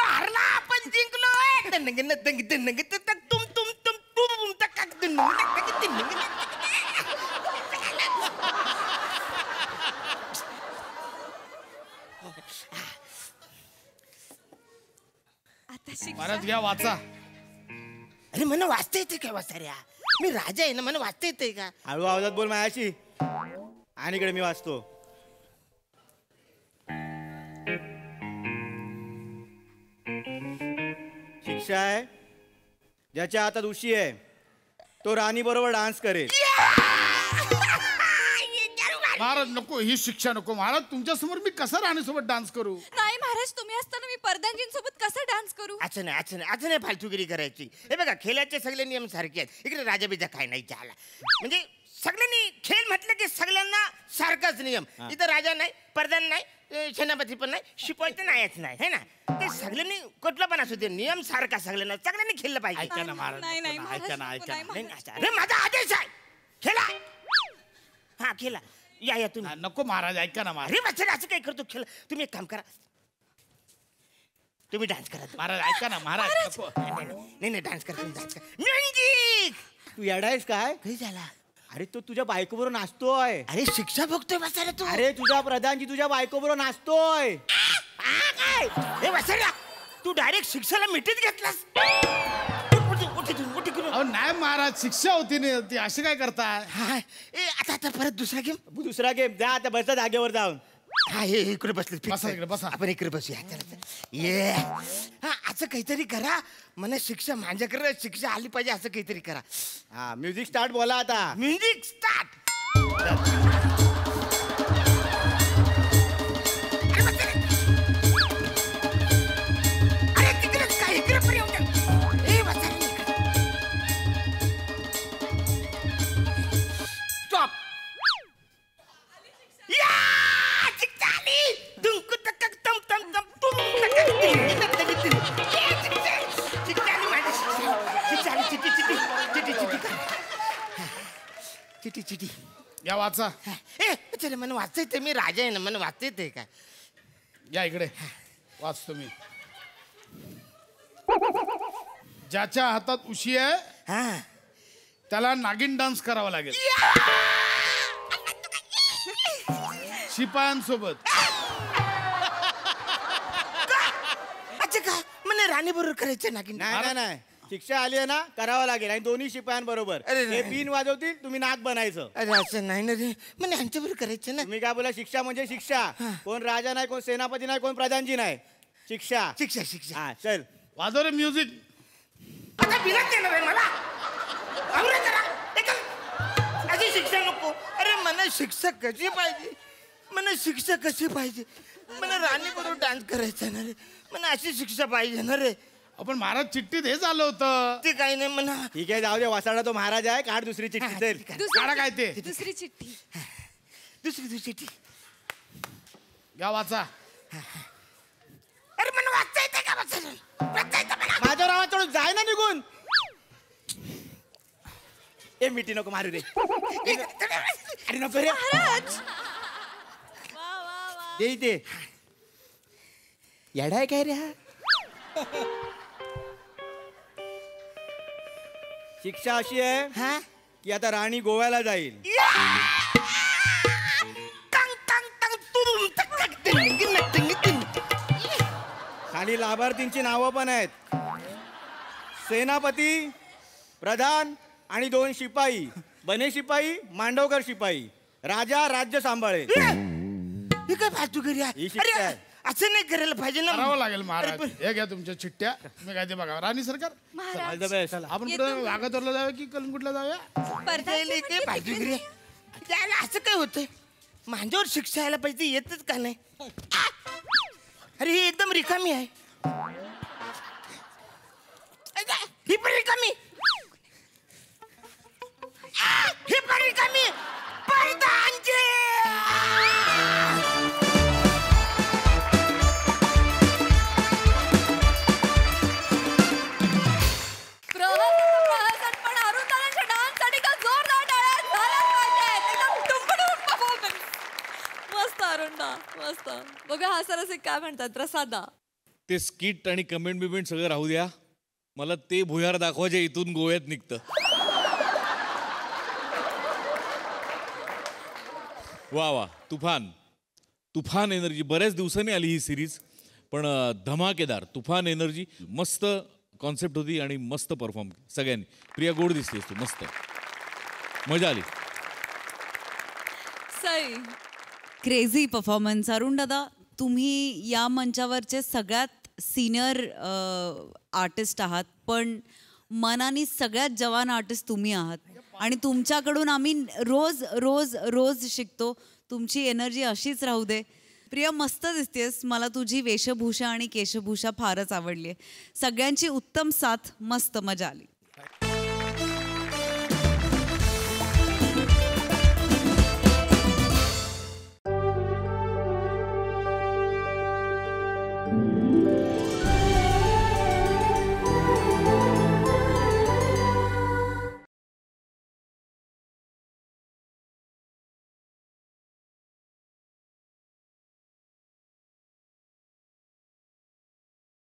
Speaker 13: हरला आपण जिंकलो.
Speaker 14: महाराज घ्या वाचा.
Speaker 13: अरे मला वाचता येते काय वाचाऱ्या? मी राजा आहे ना, मला वाचता येते का?
Speaker 3: हळू आवाजात बोल माझ्याशी. आणि इकडे मी वाचतो. शिक्षा आहे ज्याच्या हातात उशी आहे तो राणी बरोबर डान्स करेल.
Speaker 14: महाराज नको, ही शिक्षा नको. महाराज तुमच्या समोर मी कसा राणीसोबत डान्स करू?
Speaker 1: नाही महाराज, तुम्ही असताना मी परदानजींसोबत कसा डान्स करू?
Speaker 13: असं नाही फालतूगिरी करायची. हे बघा खेळाचे सगळे नियम सारखे आहेत. इकडे राजाबीजा काय नाही झाला. म्हणजे सगळ्यांनी खेळ म्हटलं की सगळ्यांना सारखाच नियम. इथं राजा नाही, प्रधान नाही, सेनापती पण नाही, शिपाई तर नाहीच नाही, है ना. ते सगळ्यांनी कुठलं पण असू दे, नियम सारखा सगळ्यांनी खेळलं पाहिजे.
Speaker 14: ऐका ना महाराज, ऐका ना.
Speaker 13: अरे माझा आदेश आहे, खेळा. हा खेळा. या तुम्ही.
Speaker 14: नको महाराज, ऐका ना महाराज.
Speaker 13: अरे बच्चा असं काय करतो? खेळ. तुम्ही एक काम करा, तुम्ही डान्स करा.
Speaker 14: महाराज ऐका ना महाराज नको.
Speaker 13: नाही डान्स करा, तुम्ही डान्स करा. म्युझिक.
Speaker 3: तू येडायस काय?
Speaker 13: काही झाला?
Speaker 3: अरे तो तुझ्या बायकोबरोबर नाचतोय.
Speaker 13: अरे शिक्षा बघतोय बसायला तू.
Speaker 3: अरे तुझा प्रधानजी तुझ्या बायकोबरोबर नाचतोय.
Speaker 13: काय हे बसायला तू डायरेक्ट शिक्षाला मिठीत घेतलास.
Speaker 14: अहो नाही महाराज शिक्षा होती नाही ती अशी काय करताय.
Speaker 13: आता परत दुसरा गेम
Speaker 3: जा आता बसा जागेवर जाऊन.
Speaker 13: हा हे इकडे बसले.
Speaker 14: बसा इकडे बसा.
Speaker 13: आपण इकडे बसूया. ये हा असं काहीतरी करा. मला शिक्षा माझ्याकडे शिक्षा आली पाहिजे असं काहीतरी करा.
Speaker 3: हा म्युझिक स्टार्ट बोला आता.
Speaker 13: Music start. अरे तिकडे काय इकडे पण येऊ द्या. ए बसा. स्टॉप. या शिक्षा आली. दुंकू तक तम तम तम तुम शिक्षा आली माझी. शिक्षा आली. चिटी चिटी चिटी चिटी चिटी.
Speaker 14: या वाचा.
Speaker 13: ए चल मला वाचता येते. मी राजा आहे ना मला वाचता येते काय.
Speaker 14: या इकडे वाचतो मी. ज्याच्या हातात उशी आहे त्याला नागिन डान्स करावा लागेल शिपायांसोबत.
Speaker 13: अच्छा का मला राणी बरोबर करायचं नागिन.
Speaker 3: नाही शिक्षा आली आहे ना करावं लागेल. आणि दोन्ही शिपायांबरोबर हे पिन वाजवतील तुम्ही नाक बनायचं.
Speaker 13: अरे असं नाही ना रे मला ह्यांच्याबरोबर करायचं ना.
Speaker 3: तुम्ही काय बोला शिक्षा म्हणजे शिक्षा. कोण राजा नाही कोण सेनापती नाही कोण प्रधानजी नाही. शिक्षा
Speaker 13: शिक्षा शिक्षा.
Speaker 3: हा चल
Speaker 14: वाजव रे म्युझिक.
Speaker 13: आता बिलात देणार आहे मला. आवरे करा. अशी शिक्षा नको. अरे मला शिक्षा कशी पाहिजे. मला शिक्षा कशी पाहिजे. मला राणी बरोबर डान्स करायचा ना रे. मला अशी शिक्षा पाहिजे ना रे.
Speaker 14: आपण महाराज चिठ्ठीत हे झालं होतं.
Speaker 13: ते काही नाही म्हणा.
Speaker 3: ठीक आहे जाऊ दे. वासाडा तो महाराज आहे. काढ दुसरी चिठ्ठी. चल
Speaker 14: काढा काय ते.
Speaker 1: दुसरी चिठ्ठी.
Speaker 13: दुसरी चिठ्ठी.
Speaker 14: या वाचा.
Speaker 13: अरे मला वाचता येते का. वाचता येतं मला.
Speaker 3: माझ्या नावात चढून जाय ना निघून. ए मिठी नको मारू रे. अरे नको रे. दे इथे.
Speaker 13: येडाय काय रे हा.
Speaker 3: शिक्षा अशी आहे की आता राणी गोव्याला जाईल. खाली लाभार्थींची नावं पण आहेत. सेनापती प्रधान आणि 2 शिपाई. बने शिपाई मांडवकर शिपाई. राजा राज्य सांभाळेल.
Speaker 13: हे काय फालतू घरी
Speaker 3: ही शिक्षा आहे.
Speaker 13: असं नाही करायला पाहिजे ना.
Speaker 14: करावं लागेल महाराज. हे घ्या तुमच्या चिठ्ठ्या. तुम्ही काय ते बघा. राणी सरकार आपण कुठे वाघातोरला जाऊया की कलंगुटला जाऊया.
Speaker 13: फालतू घरी त्याला असं काय होतंय. माझ्यावर शिक्षा यायला पाहिजे येतच का नाही. अरे ही एकदम रिकामी आहे. ही पण रिकामी. ही पण रिकामी. प्रधानजी.
Speaker 1: पण अरुण दादांच्या डान्ससाठी का जोरदार टाळ्या झाल्याच पाहिजेत. एकदम टुंबडून परफॉर्मन्स. मस्त अरुण दा मस्त. बघा हा सर असे काय म्हणतात प्रसादा.
Speaker 12: ते स्किट आणि कमेंट बिमेंट सगळं राहू द्या. मला ते भुयार दाखवायचे इथून गोव्यात निघतं. वा वा तुफान तुफान एनर्जी. बऱ्याच दिवसांनी आली ही सिरीज पण धमाकेदार तुफान एनर्जी. मस्त कॉन्सेप्ट होती आणि मस्त परफॉर्म सगळ्यांनी. प्रिया गोड दिसतेस तू. मस्त मजा आली.
Speaker 1: Sai
Speaker 8: crazy performance. अरुण दादा तुम्ही या मंचावरचे सगळ्यात सिनियर आर्टिस्ट आहात पण मनाने सगळ्यात जवान आर्टिस्ट तुम्ही आहात आणि तुमच्याकडून आम्ही रोज रोज रोज शिकतो. तुमची एनर्जी अशीच राहू दे. प्रिया मस्त दिसतेस. मला तुझी वेशभूषा आणि केशभूषा फारच आवडली आहे. सगळ्यांची उत्तम साथ. मस्त मजा आली.